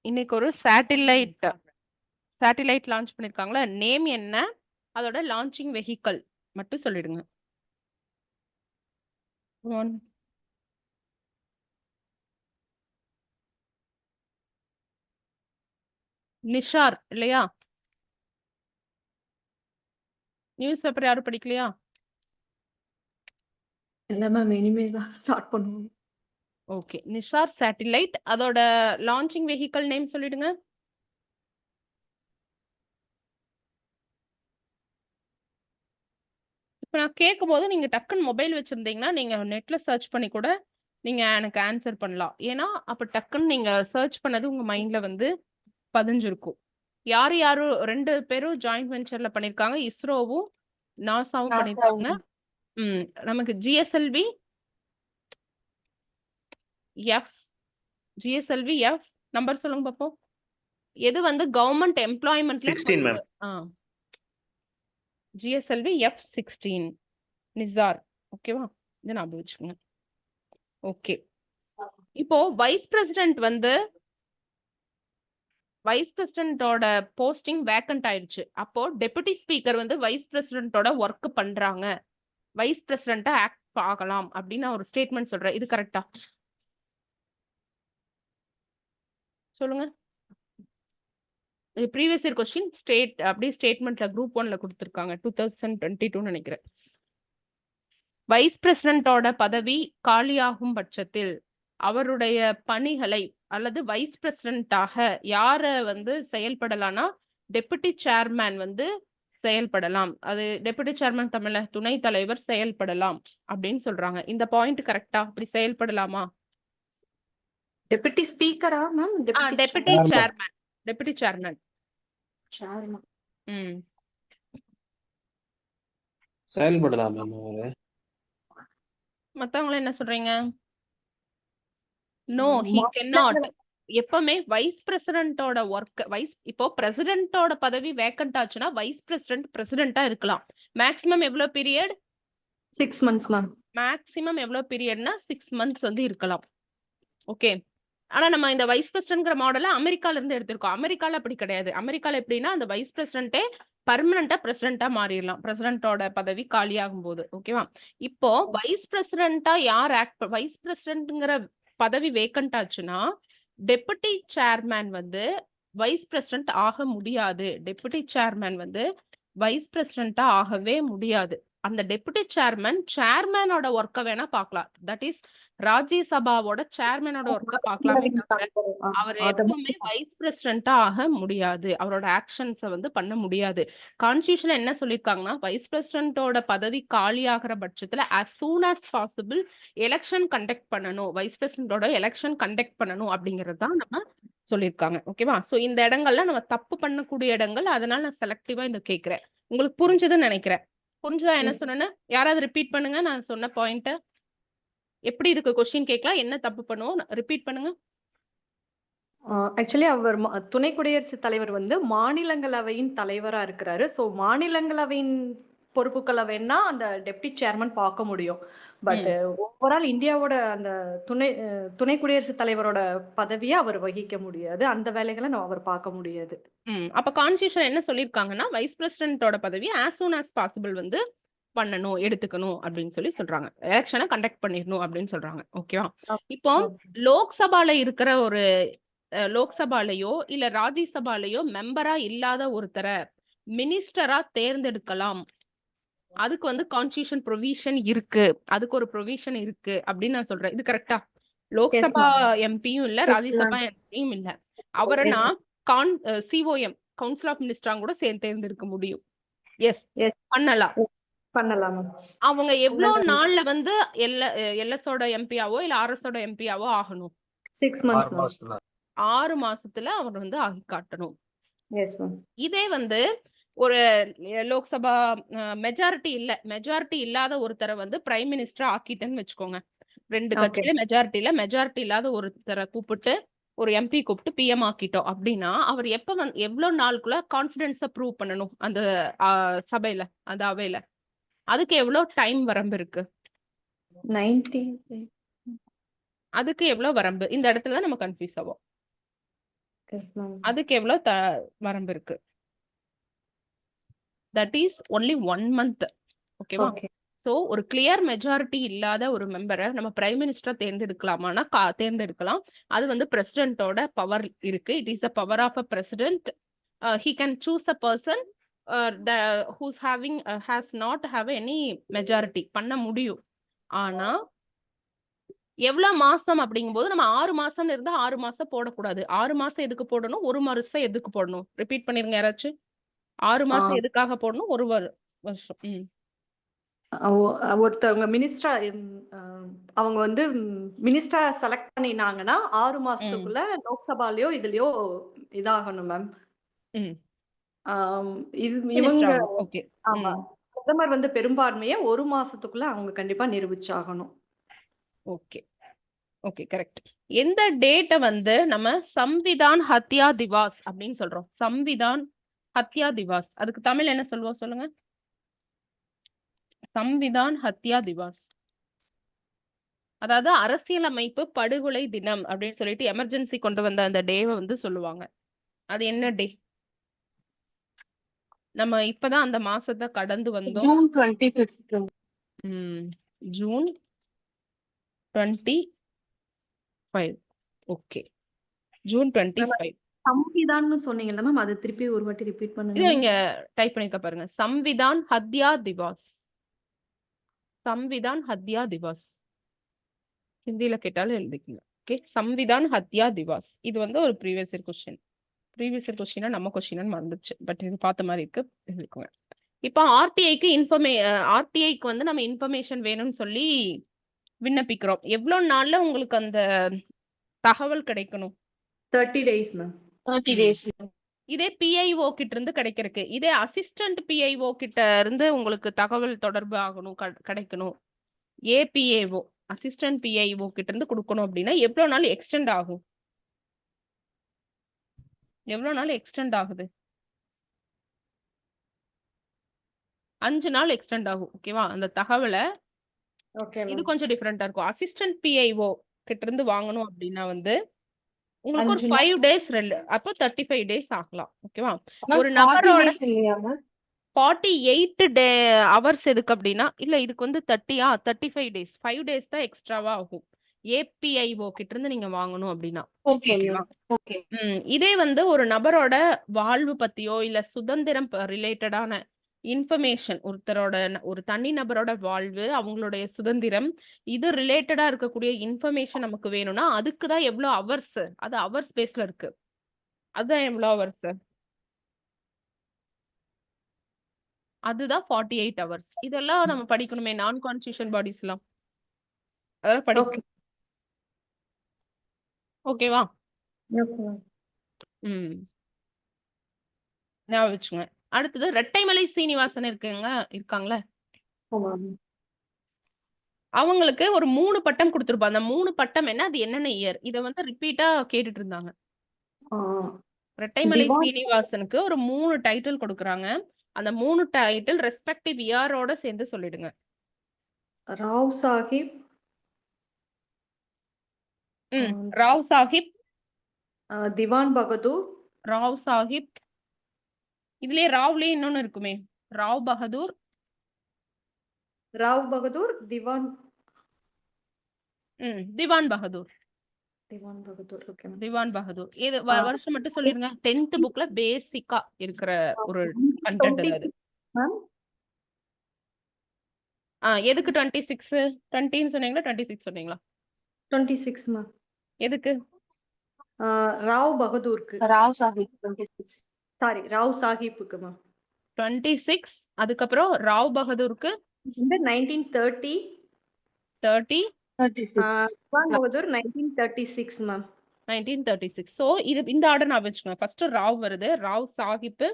இன்னைக்கு ஒரு satellite launch பண்ணிருக்காங்களா? Name என்ன, அதோட லான்ச்சிங் வெஹிக்கல் மட்டும் சொல்லிடுங்க. நிஷார் இல்லையா? நியூஸ் பேப்பர் யாரும் படிக்கலையா? இல்ல மேம், இனிமேல் தான் ஸ்டார்ட் பண்ணுவோம். ஓகே, நிஷார் சேட்டிலைட், அதோட லான்ச்சிங் வெஹிக்கல் நேம் சொல்லிடுங்க. இப்போ நான் கேட்கும் போது நீங்க டக்குன்னு மொபைல் வச்சிருந்தீங்கன்னா நீங்க நெட்ல சர்ச் பண்ணி கூட நீங்க எனக்கு ஆன்சர் பண்ணலாம். ஏன்னா அப்ப டக்குன்னு நீங்க சர்ச் பண்ணது உங்க மைண்ட்ல வந்து பதிஞ்சிருக்கும். யாரும் 2 பேரும் ஜாயிண்ட் வெஞ்சர்ல பண்ணிருக்காங்க. இஸ்ரோவும் நாசாவும் பண்ணிருக்காங்க. நமக்கு ஜிஎஸ்எல்வி எஃப் நம்பர் சொல்லுங்க பாப்போம். எது வந்து கவர்மெண்ட் எம்ப்ளாய்மெண்ட்ல 16 மேம். GSLV F-16 NISAR. ஓகேவா? இதை ஞாபகம் வச்சுக்கோங்க. ஓகே, இப்போ வைஸ் பிரசிடென்ட்டோட போஸ்டிங் வேக்கண்ட் ஆயிடுச்சு. அப்போ டெபுட்டி ஸ்பீக்கர் வந்து வைஸ் பிரசிடென்ட்டோட ஒர்க் பண்றாங்க, வைஸ் பிரசிடென்ட்டா ஆக்ட் ஆகலாம் அப்படின்னு ஒரு ஸ்டேட்மெண்ட் சொல்றேன். இது கரெக்டா? சொல்லுங்க. இது ப்ரீவியஸ் இயர் கொஸ்டின் அப்படியே ஸ்டேட்மெண்ட்ல குரூப் 1ல கொடுத்துருக்காங்க, 2022 நினைக்கிறேன். வைஸ் பிரசிடென்ட்டோட பதவி காலியாகும் பட்சத்தில் அவருடைய பணிகளை அல்லது வைஸ் பிரசிடென்ட்டாக யார வந்து செயல்படலாம்னா டெபுட்டி சேர்மேன் வந்து செயல்படலாம். அது டெபுட்டி சேர்மேன் தமிழ்ல துணை தலைவர் செயல்படலாம் அப்படின்னு சொல்றாங்க. இந்த பாயிண்ட் கரெக்டா? அப்படி செயல்படலாமா? டெபுட்டி ஸ்பீக்கரா மேம்? Deputy chairman. செயல்படலாம் மேம். அவரு மத்தவங்க என்ன சொல்றீங்க? No, he cannot. எப்பவுமே வைஸ் பிரசிடென்ட்டோட ஒர்க் இப்போ பிரசிடென்ட்டோட பதவி வேக்கண்ட் ஆச்சுன்னா வைஸ் பிரசிடென்ட்டா இருக்கலாம். மேக்ஸிமம் எவ்வளவு பீரியட்? 6 months ma'am. மேக்ஸிமம் எவ்வளவு பீரியட்னா 6 months வந்து இருக்கலாம். ஓகே, ஆனா நம்ம இந்த வைஸ் பிரசிடென்ட்ங்கிற மாடலை அமெரிக்கால இருந்து எடுத்திருக்கோம். அமெரிக்கால அப்படி கிடையாது. அமெரிக்கால எப்படின்னா அந்த வைஸ் பிரசிடென்ட்டே பர்மனண்டா பிரசிடென்ட்டா மாறிடலாம் பிரசிடென்ட்டோட பதவி காலியாகும் போது. ஓகேவா? இப்போ வைஸ் பிரசிடென்ட்டா யார் வைஸ் பிரசிடென்ட்ங்கிற பதவி வேக்கண்ட் ஆச்சுன்னா டெபுட்டி சேர்மேன் வந்து வைஸ் பிரசிடென்ட் ஆக முடியாது. டெபுட்டி சேர்மேன் வந்து வைஸ் பிரசிடென்ட்டா ஆகவே முடியாது. அந்த டெபுட்டி சேர்மேனோட ஒர்க்கை வேணா பார்க்கலாம். தட் இஸ் ராஜ்யசபாவோட சேர்மேனோட ஒர்க்கை பார்க்கலாமே தவிர அவர் எப்பவுமே வைஸ் பிரசிடென்ட்டா ஆக முடியாது. அவரோட ஆக்ஷன்ஸை வந்து பண்ண முடியாது. கான்ஸ்டிடியூஷன்ல என்ன சொல்லியிருக்காங்கன்னா வைஸ் பிரசிடென்ட்டோட பதவி காலியாகிற பட்சத்துல as soon as possible election conduct பண்ணணும், வைஸ் பிரசிடென்ட்டோட எலெக்ஷன் கண்டக்ட் பண்ணணும் அப்படிங்கிறது தான் நம்ம சொல்லியிருக்காங்க. ஓகேவா? ஸோ இந்த இடங்கள்ல நம்ம தப்பு பண்ணக்கூடிய இடங்கள், அதனால நான் செலக்டிவா இந்த கேட்கிறேன். உங்களுக்கு புரிஞ்சதுன்னு நினைக்கிறேன். புரிஞ்சதா என்ன சொன்னேன்னு? யாராவது ரிப்பீட் பண்ணுங்க நான் சொன்ன பாயிண்ட. எப்படி இதுக்கு கொஸ்டின் கேட்கலாம், என்ன தப்பு பண்ணுவோம், ரிப்பீட் பண்ணுங்க. ஆக்சுவலி அவர் துணை குடியரசுத் தலைவர் வந்து மாநிலங்களவையின் தலைவரா இருக்கிறாரு. ஸோ மாநிலங்களவையின் பொறுப்புகளை வேணா அந்த டெப்டி சேர்மன் பார்க்க முடியும். பட் ஓவரால் இந்தியாவோட அந்த துணை குடியரசுத் தலைவரோட பதவியை அவர் வகிக்க முடியாது. அந்த வேலைகளை அவர் பார்க்க முடியாது. அப்ப கான்ஸ்டிடியூஷன் என்ன சொல்லியிருக்காங்கன்னா வைஸ் பிரசிடென்ட்டோட பதவி as soon as possible வந்து பண்ணணும், எடுத்துக்கணும் அப்படின்னு சொல்றாங்க. எலெக்ஷனை கண்டக்ட் பண்ணிடணும் அப்படின்னு சொல்றாங்க. ஓகேவா? இப்போ லோக்சபால இருக்கிற ஒரு லோக்சபாலையோ இல்ல ராஜ்யசபாலையோ மெம்பரா இல்லாத ஒருத்தரை மினிஸ்டரா தேர்ந்தெடுக்கலாம். அதுக்கு வந்து கான்ஸ்டிடியூஷன் ப்ரொவிஷன் இருக்கு, அதுக்கு ஒரு ப்ரொவிஷன் இருக்கு அப்படின்னு நான் சொல்றேன். இது கரெக்டா? லோக்சபா எம்பியும் இல்ல, ராஜ்யசபா எம்பியும் இல்ல, அவரை நான் COM கவுன்சில் ஆஃப் மினிஸ்டரா கூட தேர்ந்தெடுக்க முடியும். எஸ், பண்ணலாம். அவங்க எவ்வளவு நாள்ல வந்து எல்எஸோட எம்பியாவோ இல்ல ஆர்எஸோட எம்பியாவோ ஆகணும்? 6 மாசத்துல அவர் வந்து ஆகி காட்டணும். இதே வந்து ஒரு லோக்சபா மெஜாரிட்டி இல்லாத ஒருத்தரை வந்து பிரைம் மினிஸ்டர் ஆக்கிட்டேன்னு வச்சுக்கோங்க. 2 கட்சியில மெஜாரிட்டி இல்லாத ஒருத்தரை கூப்பிட்டு ஒரு எம்பி கூப்பிட்டு பிஎம் ஆக்கிட்டோம் அப்படின்னா அவர் எவ்வளவு நாளுக்குள்ள கான்பிடன்ஸை ப்ரூவ் பண்ணணும் அந்த சபையில, அந்த அவையில? அதுக்கு எவ்வளவு டைம் வரம்பு இருக்கு? 90. அதுக்கு எவ்வளவு வரம்பு? இந்த இடத்துல நம்ம கன்ஃபியூஸ் ஆகும். Yes ma'am. அதுக்கு எவ்வளோ வரம்பு இருக்கு? That is only 1 month. ஓகேவா? ஓகே. ஸோ ஒரு கிளியர் மெஜாரிட்டி இல்லாத ஒரு மெம்பரை நம்ம பிரைம் மினிஸ்டரா தேர்ந்தெடுக்கலாமான்னா தேர்ந்தெடுக்கலாம். அது வந்து பிரசிடென்ட்டோட பவர் இருக்கு. It is the power of a president. He can choose a person who's having has not have any majority பண்ண முடியும். ஆனா எவ்வளவு மாசம் அப்படிங்கும்போது நம்ம 6 மாசம் இருந்தா 6 மாசம் போடக்கூடாது. 6 மாசம் எதுக்கு போடணும்? 1 வருஷம் எதுக்கு போடணும்? ரிப்பீட் பண்ணிருங்க யாராச்சும். 6 ஆ, மாசம் எதுக்காக போடணும்? 1 வருஷம். ஒருத்தவங்க மினிஸ்டரா அவங்க வந்து மினிஸ்டரா செலக்ட் பண்ணினாங்கன்னா 6 ம். மாசத்துக்குள்ள லோக்சபாலயோ இதுலயோ இதாகணும் மேம். ம். இவங்க மினிஸ்டர் ஆகணும். ஓகே. ஆமா, ம். பிரதமர் வந்து பெரும்பான்மையை 1 மாசத்துக்குள்ள அவங்க கண்டிப்பா நிரூபிச்சாகணும். ஓகே. Okay, correct. எந்த டேட்ட வந்து நம்ம சம்விதான் ஹத்யா திவாஸ் அப்படின்னு சொல்றோம்? சம்விதான் ஹத்யா திவாஸ். அதுக்கு தமிழ் என்ன சொல்லுவோம் சொல்லுங்க? சம்விதான் ஹத்யா திவாஸ். அதாவது அரசியலமைப்பு படுகொலை தினம் அப்படின்னு சொல்லிட்டு எமர்ஜென்சி கொண்டு வந்த அந்த டேவை வந்து சொல்லுவாங்க. அது என்ன டே? நம்ம இப்பதான் அந்த மாசத்தை கடந்து வந்தோம். June 25th. June 25. Okay, June 25. சம்விதான்னு சொன்னீங்கல்ல மேம், அது திருப்பி ஒரு வாட்டி ரிப்பீட் இது பண்ணுங்க. இங்க டைப் பண்ணிக்க பாருங்க. சம்விதான் ஹத்யா திவாஸ். சம்விதான் ஹத்யா திவாஸ். ஹிந்தியில கேட்டாலும் எழுதிக்கங்க. ஓகே, சம்விதான் ஹத்யா திவாஸ். இது வந்து ஒரு previous year question. Previous year கொஸ்டினா நம்ம கொஸ்டின்னு மறந்துச்சு. பட் இது பார்த்த மாதிரி இருக்கு, எழுதிக்கோங்க. இப்போ ஆர்டிஐக்கு வந்து நம்ம இன்ஃபர்மேஷன் வேணும்னு சொல்லி விண்ணப்பிக்கிறோம். எவ்வளவு நாள்ல உங்களுக்கு அந்த தகவல் கிடைக்கணும்? 30 days மேம். 30 days. இதே பிஐஓ கிட்ட இருந்து கிடைக்கிறதுக்கு, இதே அசிஸ்டன்ட் பிஐஓ கிட்ட இருந்து உங்களுக்கு தகவல் தொடர்பு ஆகணும், கிடைக்கணும். ஏபிஏஓ அசிஸ்டன்ட் பிஐஓ கிட்ட இருந்து கொடுக்கணும் அப்படின்னா எவ்வளவு நாள் எக்ஸ்டெண்ட் ஆகும்? எவ்வளவு நாள் எக்ஸ்டெண்ட் ஆகுது? 5 நாள் எக்ஸ்டெண்ட் ஆகும். ஓகேவா? அந்த தகவலை ஓகே இது மேம். கொஞ்சம் டிஃபரெண்டா இருக்கும். அசிஸ்டன்ட் பிஐஓ கிட்ட இருந்து வாங்கணும் அப்படின்னா வந்து உங்களுக்கு ஒரு 5 நாள். 5 days அப்போ 35 days ஆகலாம். ஓகேவா? Ma'am, ஒரு 40 நபரோட days இல்லையா ma'am? 48 hours எதுக்கு அப்படின்னா, இல்ல இதுக்கு வந்து 35 days 5 days தான் எக்ஸ்ட்ராவா ஆகும். ஏபிஐஓ கிட்ட இருந்து நீங்க வாங்கணும் அப்படின்னா. Okay ஓகேவா? ma'am. Okay. இதே வந்து ஒரு நபரோட வாழ்வு பத்தியோ இல்ல சுதந்திரம் ரிலேட்டடான இன்ஃபர்மேஷன், ஒரு தனி நபரோட வாழ்வு, அவங்களுடைய சுதந்திரம், இது ரிலேட்டடா இருக்கக்கூடிய இன்ஃபர்மேஷன் நமக்கு வேணும்னா அதுக்கு தான் எவ்வளவு ஹவர்ஸ்? அது ஹவர்ஸ் பேஸ்ல இருக்கு. அதுதான் எவ்வளவு ஹவர்ஸ்? அதுதான் 48 hours. இதெல்லாம் நம்ம படிக்கணுமே, நான் கான்ஸ்டிடியூஷன் பாடிஸ்லாம். அதெல்லாம் ஓகே. படிக்கணும். ஓகேவா? Okay ma'am. ஞாபகம் வச்சுங்க. அடுத்தது ரெட்டைமலை சீனிவாசன் இருக்காங்களே, ஆமா. அவங்களுக்கு ஒரு 3 பட்டம் கொடுத்திருப்போம். அந்த 3 பட்டம் என்ன? அது என்னென்ன இயர்? இத வந்து ரிப்பீட்டா கேட்டுட்டு இருந்தாங்க. ஆ, ரெட்டைமலை திவான் சீனிவாசனுக்கு ஒரு 3 டைட்டில் கொடுக்குறாங்க. அந்த 3 டைட்டில் ரெஸ்பெக்டிவ் இயரோட சேர்ந்து சொல்லிடுங்க. ராவ் சாஹிப், ராவ் சாஹிப், திவான் பகதூர், ராவ் சாஹிப். இதுலயே ராவ்லயே இன்னொன்னு இருக்குமே, ராவ் பகதூர், ராவ் பகதூர், திவான் திவான் பகதூர். திவான் பகதூர். Okay ma'am. திவான் பகதூர். இது ஆ, வருஷம் மட்டும் சொல்லிருங்க. 10th புக்ல பேசிக்கா இருக்கிற ஒரு கண்டென்ட் அது. மேம் எதுக்கு 26? 20 சொன்னீங்களா 26 சொன்னீங்களா? 26 மேம். எதுக்கு? ராவ் பகதூருக்கு, Rao Sahib 26. சாரி ராவ் சாஹிப்புக்கு மேம். 26. அதுக்கப்புறம் ராவ் பகதூருக்கு இந்த 1930, 30, 36. திவான் பகதூர் 1936 மேம். 1936. ஸோ இந்த ஆர்டர் நான் வச்சுக்கோங்க. ஃபர்ஸ்ட் ராவ் வருது, ராவ் சாஹிப்,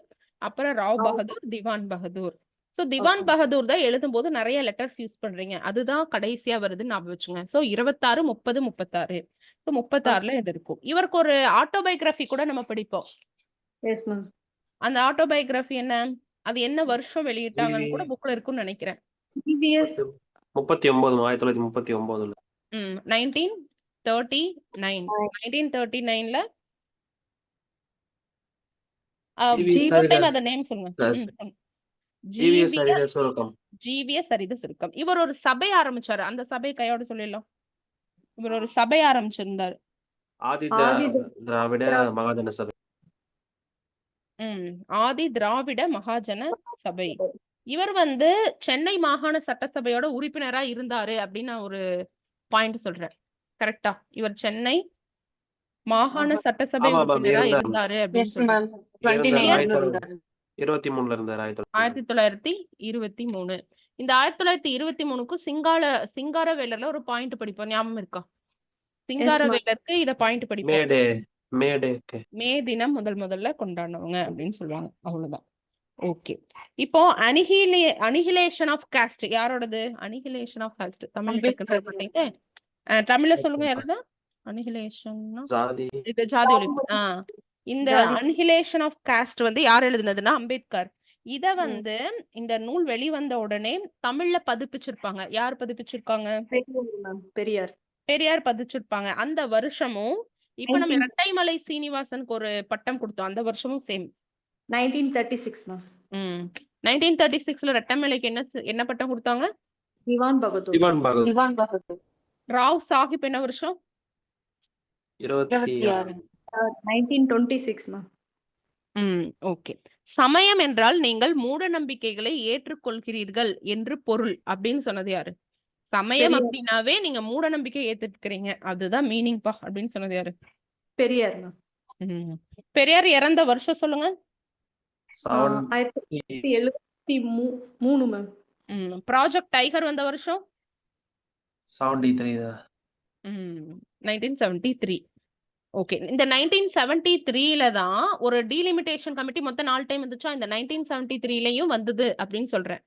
அப்புறம் ராவ் பகதூர், திவான் பகதூர். ஸோ திவான் பகதூர் தான் எழுதும்போது நிறைய லெட்டர்ஸ் யூஸ் பண்றீங்க, அதுதான் கடைசியா வருதுன்னு ஞாபகம் வச்சுங்க. ஸோ 26, 30, 36. ஸோ 36ல இது இருக்கும். இவருக்கு ஒரு ஆட்டோபயோகிராஃபி கூட நம்ம படிப்போம். Yes ma'am. அந்த ஆட்டோபயோகிராஃபி என்ன? அது என்ன வருஷம் வெளியிட்டாங்கன்னு கூட புக்ல இருக்கும்னு நினைக்கிறேன். சிவிஎஸ் 39 1939. 1939. 1939ல ஜிவி டைம் அத நேம் சொல்லுங்க. ஜிவிஎஸ் ஜீவிய ஹரித சுருக்கம். சரித சுருக்கம். இவர் ஒரு சபை ஆரம்பிச்சாரு. அந்த சபை கையோட சொல்லிடலாம். இவர் ஒரு சபை ஆரம்பிச்சிருந்தாரு. ஆதி ஆதி திராவிட மகாஜன சபை. ஆதி திராவிட மகாஜன சபை. இவர் வந்து சென்னை மாகாண சட்டசபையோட உறுப்பினரா இருந்தாரு அப்படின்னு நான் ஒரு பாயிண்ட் சொல்றேன். கரெக்டா? இவர் சென்னை மாகாண சட்டசபை ஆமா, ஆமா, உறுப்பினரா இருந்தாரு. இருந்தாரு அப்படின்னு எஸ் சொல்றேன். மேம் 29 இருந்தாரு. இருந்தாரு 23 இருந்தாரு 1923. இந்த 1923க்கும் சிங்காரவேலர்ல ஒரு பாயிண்ட் படிப்போம். ஞாபகம் இருக்கா? சிங்காரவேலருக்கு இத பாயிண்ட் படிப்போம். மேடே மே தினம் முதல்ல கொண்டாடினவங்க அப்படின்னு சொல்லுவாங்க. அவ்வளவுதான். ஓகே. இப்போ அனிஹிலேஷன் ஆஃப் காஸ்ட் யாரோடது? அனிஹிலேஷன் ஆஃப் காஸ்ட் தமிழ்ல அம்பேத்கர். பண்ணீங்க. தமிழ்ல சொல்லுங்க யாரது? அனிஹிலேஷன்னா ஜாதி இது ஜாதி ஒழிப்பு. இந்த ஜாதி. அனிஹிலேஷன் ஆஃப் காஸ்ட் வந்து யார் எழுதுனதுன்னா அம்பேத்கர். இத வந்து இந்த நூல் வெளிவந்த உடனே தமிழ்ல பதிப்பிச்சிருப்பாங்க. யார் பதிப்பிச்சிருக்காங்க? பெரியார். பெரியார் பதிச்சிருப்பாங்க. அந்த வருஷமும் இப்ப நம்ம இரட்டைமலை சீனிவாசனுக்கு ஒரு பட்டம் கொடுத்தோம். அந்த வருஷமும் சேம் 1936 மேம். 1936ல இரட்டைமலைக்கு என்ன பட்டம் கொடுத்தாங்க? திவான் பகதூர். திவான் பகதூர் ராவ் சாஹிப் என்ன வருஷம்? 26 1926 மேம். ஓகே. சமயம் என்றால் நீங்கள் மூட நம்பிக்கைகளை ஏற்றுக்கொள்கிறீர்கள் என்று பொருள் அப்படின்னு சொன்னது யாரு? சமயம் பெரியார். அப்படின்னாவே நீங்க மூட நம்பிக்கை ஏத்துக்கிறீங்க, அதுதான் மீனிங் பா அப்படின்னு சொன்னது யாரு? பெரியார் மேம். பெரியார் இறந்த வருஷம் சொல்லுங்க. 1973 மேம். ப்ராஜெக்ட் டைகர் வந்த வருஷம் 73 தான். 1973. ஓகே. இந்த 1973ல தான் ஒரு டீலிமிட்டேஷன் கமிட்டி மொத்தம் 4 டைம் வந்துச்சா? இந்த 1973லயும் வந்தது அப்படின்னு சொல்றேன்.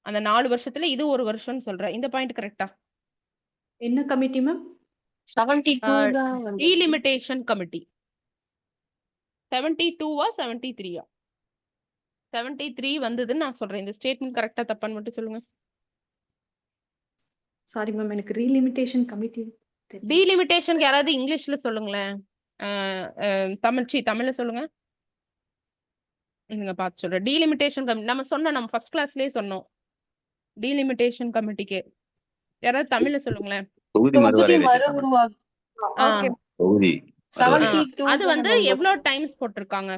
அந்த 4 வருஷத்துல இது ஒரு வருஷம்னு சொல்றேன். இந்த பாயிண்ட் கரெக்டா? என்ன கமிட்டி மேம்? 72 தான் வந்து டீலிமிட்டேஷன் கமிட்டி 72வா 73யா? 73 வந்ததுன்னு நான் சொல்றேன். இந்த ஸ்டேட்மெண்ட் கரெக்டா தப்பான்னு மட்டும் சொல்லுங்க. சாரி மேம், எனக்கு ரீலிமிட்டேஷன் கமிட்டி டீலிமிட்டேஷன் யாராவது இங்கிலீஷ்ல சொல்லுங்களேன். தமிழ்ல சொல்லுங்க. நீங்க பார்த்து சொல்றேன். டீலிமிட்டேஷன் கமிட்டி நம்ம ஃபர்ஸ்ட் கிளாஸ்லயே சொன்னோம். டீலிமிட்டேஷன் கமிட்டிக்கு யாராவது தமிழ்ல சொல்லுங்களேன். தொகுதி மறு உருவாக்கம் தொகுதி 72 அது வந்து எவ்வளவு டைம்ஸ் போட்டிருக்காங்க?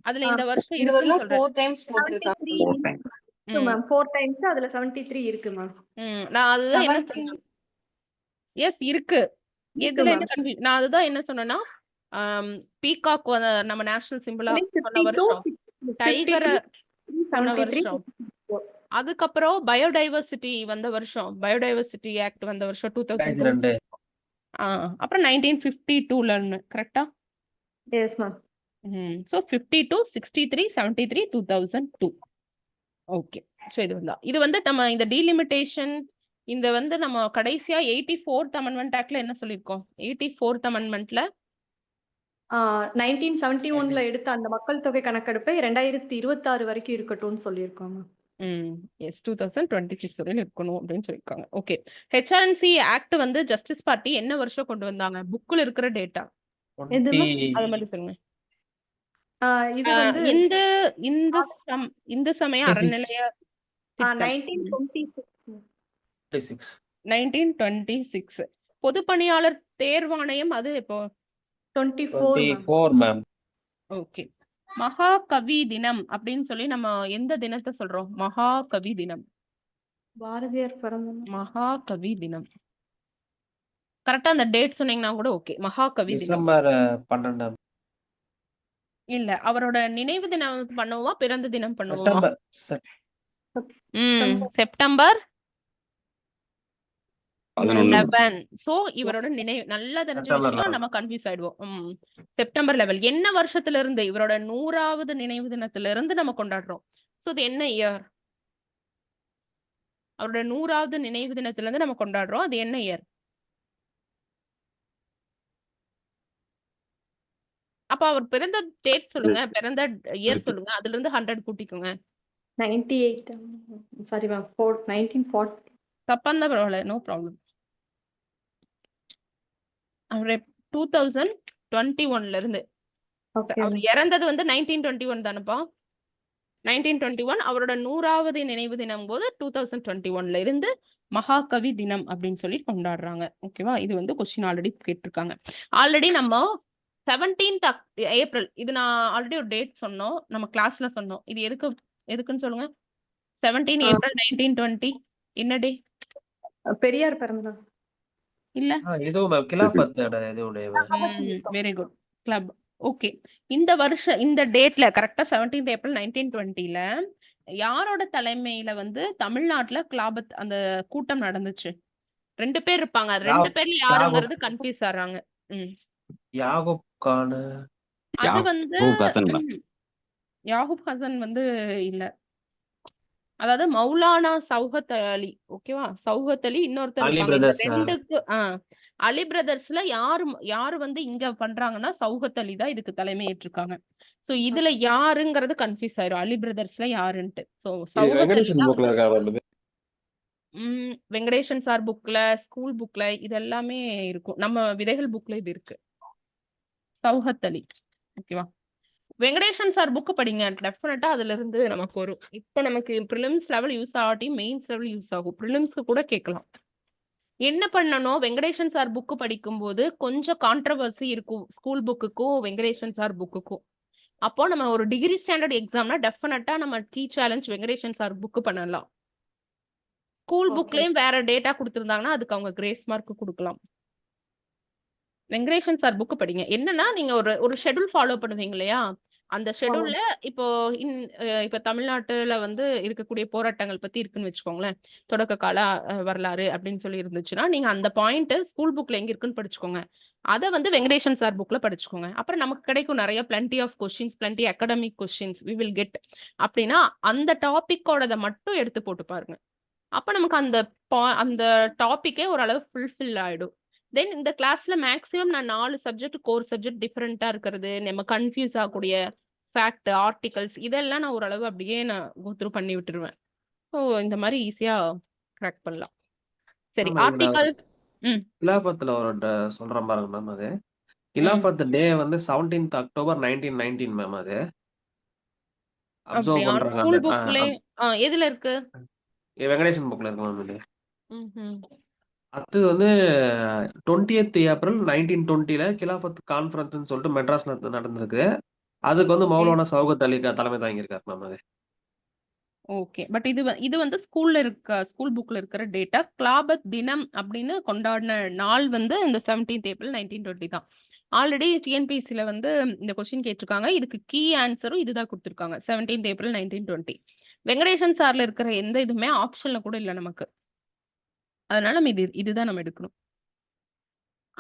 அதுல இந்த வருஷம் இது வரல இருக்குன்னு 4 டைம்ஸ் போட்டுருக்காங்க 73 மேம். 4 டைம்ஸ் அதுல 73 இருக்கு மேம். நான் அதுதான் என்ன 70 சொன்னேன். எஸ் இருக்கு. எதுல என்ன கன்ஃபியூஸ்? நான் அதுதான் என்ன சொன்னேன்னா பீகாக் நம்ம நேஷனல் சிம்பிளா சொன்ன வருஷம், டைகர் சொன்ன வருஷம், அதுக்கப்புறம் பயோடைவர்சிட்டி வந்த வருஷம், பயோடைவர்சிட்டி ஆக்ட் வந்த வருஷம் 2002. அப்புறம் 1952ல கரெக்டா? Yes ma'am. So 52, 63, 73, 2002. Okay. So இது வந்து நம்ம இந்த டீலிமிட்டேஷன் இந்த வந்து நம்ம கடைசியா 84th அமெண்ட்மெண்ட் ஆக்ட்ல என்ன சொல்லியிருக்கோம்? 84th அமெண்ட்மெண்ட்ல 1971ல எடுத்த அந்த மக்கள் தொகை கணக்கெடுப்பை 2026 வரைக்கும் இருக்கட்டும்னு சொல்லியிருக்காங்க. எஸ் 2026 வரையும் இருக்கணும் அப்படின்னு சொல்லியிருக்காங்க. ஓகே. ஹெச்ஆர்என்சி ஆக்ட் வந்து ஜஸ்டிஸ் பார்ட்டி என்ன வருஷம் கொண்டு வந்தாங்க? புக்ல இருக்கிற டேட்டா எது மேம்? அது மாதிரி சொல்லுங்க. இது வந்து இந்த சமய அறநிலைய 1926 பொதுப்பணியாளர் தேர்வாணையம் அது எப்போ? 24 மேம். ஓகே. மகாகவி தினம் அப்படின்னு சொல்லி நம்ம எந்த தினத்தை சொல்றோம்? மகாகவி தினம். பாரதியார் பிறந்த நாள். மகாகவி தினம் கரெக்டா அந்த டேட் சொன்னீங்கன்னா கூட ஓகே. மகாகவி தினம் டிசம்பர் 12 இல்ல, அவரோட நினைவு தினம் பண்ணுவோமா பிறந்த தினம் பண்ணுவோமா? செப்டம்பர் 11. சோ இவரோட நினைவு நல்லா தெரிஞ்ச விஷயம், நம்ம கன்ஃபியூஸ் ஆயிடுவோம். செப்டம்பர் 11 என்ன வருஷத்துல இருந்து? இவரோட 100வது நினைவு தினத்துல இருந்து நம்ம கொண்டாடுறோம். சோ இது என்ன இயர்? அவரோட 100வது நினைவு தினத்துல இருந்து நம்ம கொண்டாடுறோம். அது என்ன இயர்? அப்ப அவர் பிறந்த டேட் சொல்லுங்க, பிறந்த இயர் சொல்லுங்க, அதுல இருந்து 100 கூட்டிக்கோங்க. 98 சாரி மேம் 1940 தப்பா இருந்தா பரவாயில்ல, நோ ப்ராப்ளம். அவரு 2021ல இருந்து ஓகே அவர் இறந்தது வந்து 1921 தானப்பா. 1921 அவரோட 100வது நினைவு தினம் போது 2021ல இருந்து மகாகவி தினம் அப்படின்னு சொல்லி கொண்டாடுறாங்க. ஓகேவா? இது வந்து கொஸ்டின் ஆல்ரெடி கேட்டிருக்காங்க. ஆல்ரெடி நம்ம 17th ஏப்ரல், இது நான் ஆல்ரெடி ஒரு டேட் சொன்னோம், நம்ம கிளாஸ்ல சொன்னோம். இது எதுக்குன்னு சொல்லுங்க. 17 ஏப்ரல் 1920 என்ன டே? பெரியார் பிறந்தார். இல்ல இதுவும் மேம் கிலாஃபத் இதோடைய வெரி குட் கிளப். ஓகே, இந்த டேட்ல கரெக்டா 17th ஏப்ரல் 1920ல யாரோட தலைமையில வந்து தமிழ்நாட்டுல கிலாபத் அந்த கூட்டம் நடந்துச்சு? 2 பேர் இருப்பாங்க. அது 2 பேர்ல யாருங்கிறது கன்ஃபியூஸ் ஆறாங்க. யாகூப் கான் அது வந்து யாகூப் ஹசன் மேம். யாகூப் ஹசன் வந்து இல்ல. அதாவது மௌலானா சௌகத் அலி. ஓகேவா? சௌகத் அலி இன்னொருத்தர் அலி இருப்பாங்க. இந்த பிரதர்ஸ். ரெண்டுக்கு அலி பிரதர்ஸ்ல யாரு வந்து இங்க பண்றாங்கன்னா சௌகத் அலி தான் இதுக்கு தலைமை ஏற்றிருக்காங்க. சோ இதுல யாருங்கிறது கன்ஃபியூஸ் ஆயிரும். அலி பிரதர்ஸ்ல யாருன்ட்டு. சோ சௌகத் அலி வெங்கடேசன் தான் புக்ல இருக்கா? வெங்கடேசன் சார் புக்ல, ஸ்கூல் புக்ல இது எல்லாமே இருக்கும். நம்ம விதைகள் புக்ல இது இருக்கு. சௌகத் அலி. ஓகேவா? வெங்கடேசன் சார் புக் படிங்க. டெஃபினட்டா அதுல இருந்து நமக்கு வரும். இப்ப நமக்கு பிரிலிம்ஸ் லெவல் யூஸ் ஆகாட்டி மெயின்ஸ் லெவல் யூஸ் ஆகும். பிரிலிம்ஸ்க்கு கூட கேட்கலாம். என்ன பண்ணணும், வெங்கடேசன் சார் புக் படிக்கும்போது கொஞ்சம் கான்ட்ரவர்சி இருக்கும் ஸ்கூல் புக்குக்கும் வெங்கடேசன் சார் புக்குக்கும். அப்போ நம்ம ஒரு டிகிரி ஸ்டாண்டர்ட் எக்ஸாம்னா டெஃபினட்டா நம்ம key challenge Venkatesan sir book பண்ணலாம். ஸ்கூல் புக்லயும் வேற டேட்டா கொடுத்திருந்தாங்கன்னா அதுக்கு அவங்க கிரேஸ் மார்க் கொடுக்கலாம். வெங்கடேசன் சார் புக் படிங்க. என்னன்னா நீங்க ஒரு ஷெட்யூல் ஃபாலோ பண்ணுவீங்க இல்லையா? அந்த ஷெட்யூல்ல இப்ப தமிழ்நாட்டுல வந்து இருக்கக்கூடிய போராட்டங்கள் பத்தி இருக்குன்னு வச்சுக்கோங்களேன். தொடக்க கால வரலாறு அப்படின்னு சொல்லி இருந்துச்சுன்னா நீங்க அந்த பாயிண்ட் ஸ்கூல் புக்ல எங்க இருக்குன்னு படிச்சுக்கோங்க. அத வந்து வெங்கடேசன் சார் புக்ல படிச்சுக்கோங்க. அப்புறம் நமக்கு கிடைக்கும் நிறைய plenty of questions, plenty academic questions we will get. அப்படின்னா அந்த டாபிக்கோடத மட்டும் எடுத்து போட்டு பாருங்க. அப்ப நமக்கு அந்த டாபிக்கே ஓரளவு ஃபுல்ஃபில் ஆயிடும். தென் இந்த கிளாஸ்ல மேக்ஸிமம் நான் 4 சப்ஜெக்ட் கோர் சப்ஜெக்ட் டிஃபரெண்டா இருக்கிறது, நம்ம கன்ஃபியூஸ் ஆகக்கூடிய ஃபேக்ட், ஆர்டிகல்ஸ் இதெல்லாம் நான் ஓரளவு அப்படியே நான் கோ த்ரூ பண்ணி விட்டுருவேன். ஸோ இந்த மாதிரி ஈஸியா கிராக் பண்ணலாம். சரி, ஆமா, இதுல ஆர்டிகல். கிலாஃபத்துல ஒரு சொல்றேன் பாருங்க மேம். அது கிலாஃபத் டே வந்து 17th அக்டோபர் 1919 மேம். அது அப்சர்வ் அப்படியா? பண்றாங்க ஸ்கூல் அந்த புக்ல எதுல இருக்கு? வெங்கடேசன் புக்ல இருக்கு மேம். இது ம்ஹும். அது வந்து 20th ஏப்ரல் 1920ல கிலாஃபத் கான்ஃபரன்ஸ்னு சொல்லிட்டு மெட்ராஸ்ல நடந்திருக்கு. அதுக்கு வந்து மௌலானா சௌகத் அலி தலைமை தாங்கியிருக்காரு மேம். அது ஓகே, பட் இது வந்து ஸ்கூல் புக்ல இருக்கிற டேட்டா. கிலாபத் தினம் அப்படின்னு கொண்டாடின நாள் வந்து இந்த 17th ஏப்ரல் 1920 தான். ஆல்ரெடி டிஎன்பிஎஸ்சில வந்து இந்த கொஸ்டின் கேட்டிருக்காங்க. இதுக்கு கீ ஆன்சரும் இதுதான் கொடுத்திருக்காங்க. 17th April 1920. வெங்கடேசன் சார்ல இருக்கிற எந்த இதுவுமே ஆப்ஷன்ல கூட இல்லை நமக்கு. அதனால நம்ம இதுதான் நம்ம எடுக்கணும்.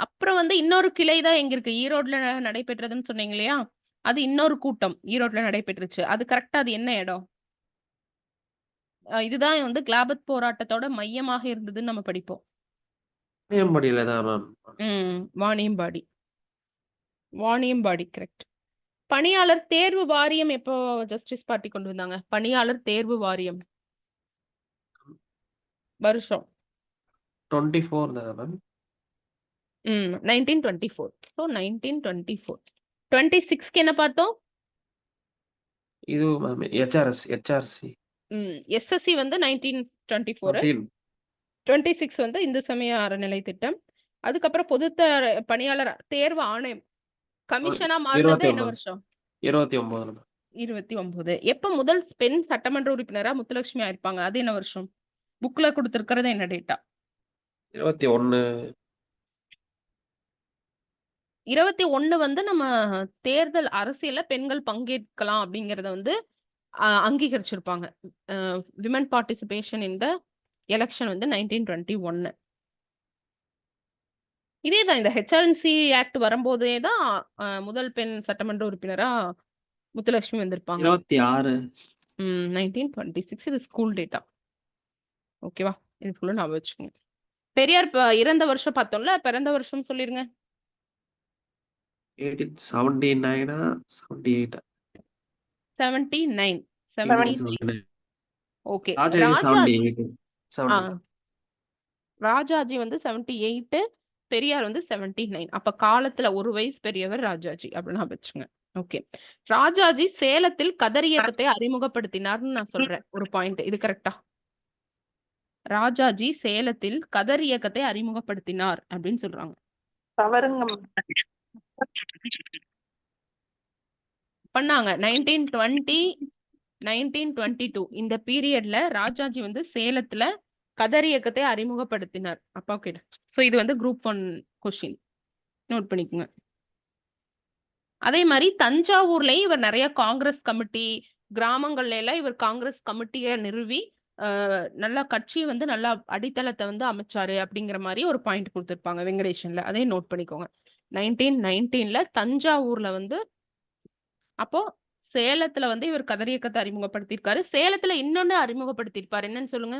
அப்புறம் வந்து இன்னொரு கிளை தான் எங்க இருக்கு, ஈரோட்ல நடைபெற்றதுன்னு சொன்னீங்க இல்லையா? அது இன்னொரு கூட்டம் ஈரோட்ல நடைபெற்றுச்சு. அது கரெக்டா அது என்ன இடம்? இதுதான் வந்து கிலாபத் போராட்டத்தோட மையமாக இருந்ததுன்னு நம்ம படிப்போம். வாணியம்பாடியில தான் மேம். வாணியம்பாடி கரெக்ட். பணியாளர் தேர்வு வாரியம் எப்போ ஜஸ்டிஸ் பார்ட்டி கொண்டு வந்தாங்க? பணியாளர் தேர்வு வாரியம் வருஷம் 24 தான் மேம். 1924. ஸோ 1924. 26க்கு என்ன பார்த்தோம்? இது மேம் ஹெச்ஆர்சி எஸ்எஸ்சி வந்து 1924. 26 வந்து இந்து சமய அறநிலை திட்டம். அதுக்கப்புறம் பணியாளர் தேர்வு ஆணையம் கமிஷனா மாறினது என்ன வருஷம்? 29. 29. எப்ப முதல் பெண் சட்டமன்ற உறுப்பினரா முத்துலட்சுமி ஆயிருப்பாங்க? அது என்ன வருஷம்? புக்ல கொடுத்திருக்கிறது என்ன டேட்டா? 21. 21 வந்து நம்ம தேர்தல் அரசியல்ல பெண்கள் பங்கேற்கலாம் அப்படிங்கறத வந்து அங்கீகரிச்சிருப்பாங்க. Women participation in the election வந்து 1921. இதேதான் இந்த ஹெச்ஆர்என்சி ஆக்ட் வரும்போதே தான் முதல் பெண் சட்டமன்ற உறுப்பினரா முத்துலட்சுமி வந்திருப்பாங்க. 26. 1926. இது ஸ்கூல் டேட்டா. ஓகேவா? இது ஃபுல்லா நான் வச்சுக்கோங்க. பெரியார் இறந்த வருஷம் பார்த்தோம்ல, பிறந்த வருஷம் சொல்லிருங்க. 79 78. 79. 79. ஓகே. ராஜாஜி 78. ராஜாஜி வந்து 78, பெரியார் வந்து 79. அப்ப காலத்துல ஒரு வயசு பெரியவர் ராஜாஜி அப்படின்னு வச்சுங்க. ஓகே. ராஜாஜி சேலத்தில் கதர் இயக்கத்தை அறிமுகப்படுத்தினார்னு நான் சொல்றேன். ஒரு பாயிண்ட். இது கரெக்ட்டா? ராஜாஜி சேலத்தில் கதர் இயக்கத்தை அறிமுகப்படுத்தினார் அப்படின்னு சொல்றாங்க. தவறுங்க. பண்ணாங்க. 1920, 1922 இந்த பீரியட்ல ராஜாஜி வந்து சேலத்துல கதர் இயக்கத்தை அறிமுகப்படுத்தினார். அப்பா கேட்டு. ஸோ இது வந்து குரூப் 1 கொஸ்டின். நோட் பண்ணிக்கோங்க. அதே மாதிரி தஞ்சாவூர்லயும் இவர் நிறைய காங்கிரஸ் கமிட்டி, கிராமங்கள்ல எல்லாம் இவர் காங்கிரஸ் கமிட்டியை நிறுவி நல்லா கட்சியை வந்து நல்லா அடித்தளத்தை வந்து அமைச்சாரு அப்படிங்கிற மாதிரி ஒரு பாயிண்ட் கொடுத்துருப்பாங்க வெங்கடேஷன்ல. அதையும் நோட் பண்ணிக்கோங்க. 1919ல தஞ்சாவூர்ல வந்து அப்போ சேலத்துல வந்து இவர் கதர் இயக்கத்தை அறிமுகப்படுத்தியிருக்காரு. சேலத்துல இன்னொன்னு அறிமுகப்படுத்தியிருப்பாரு. என்னன்னு சொல்லுங்க?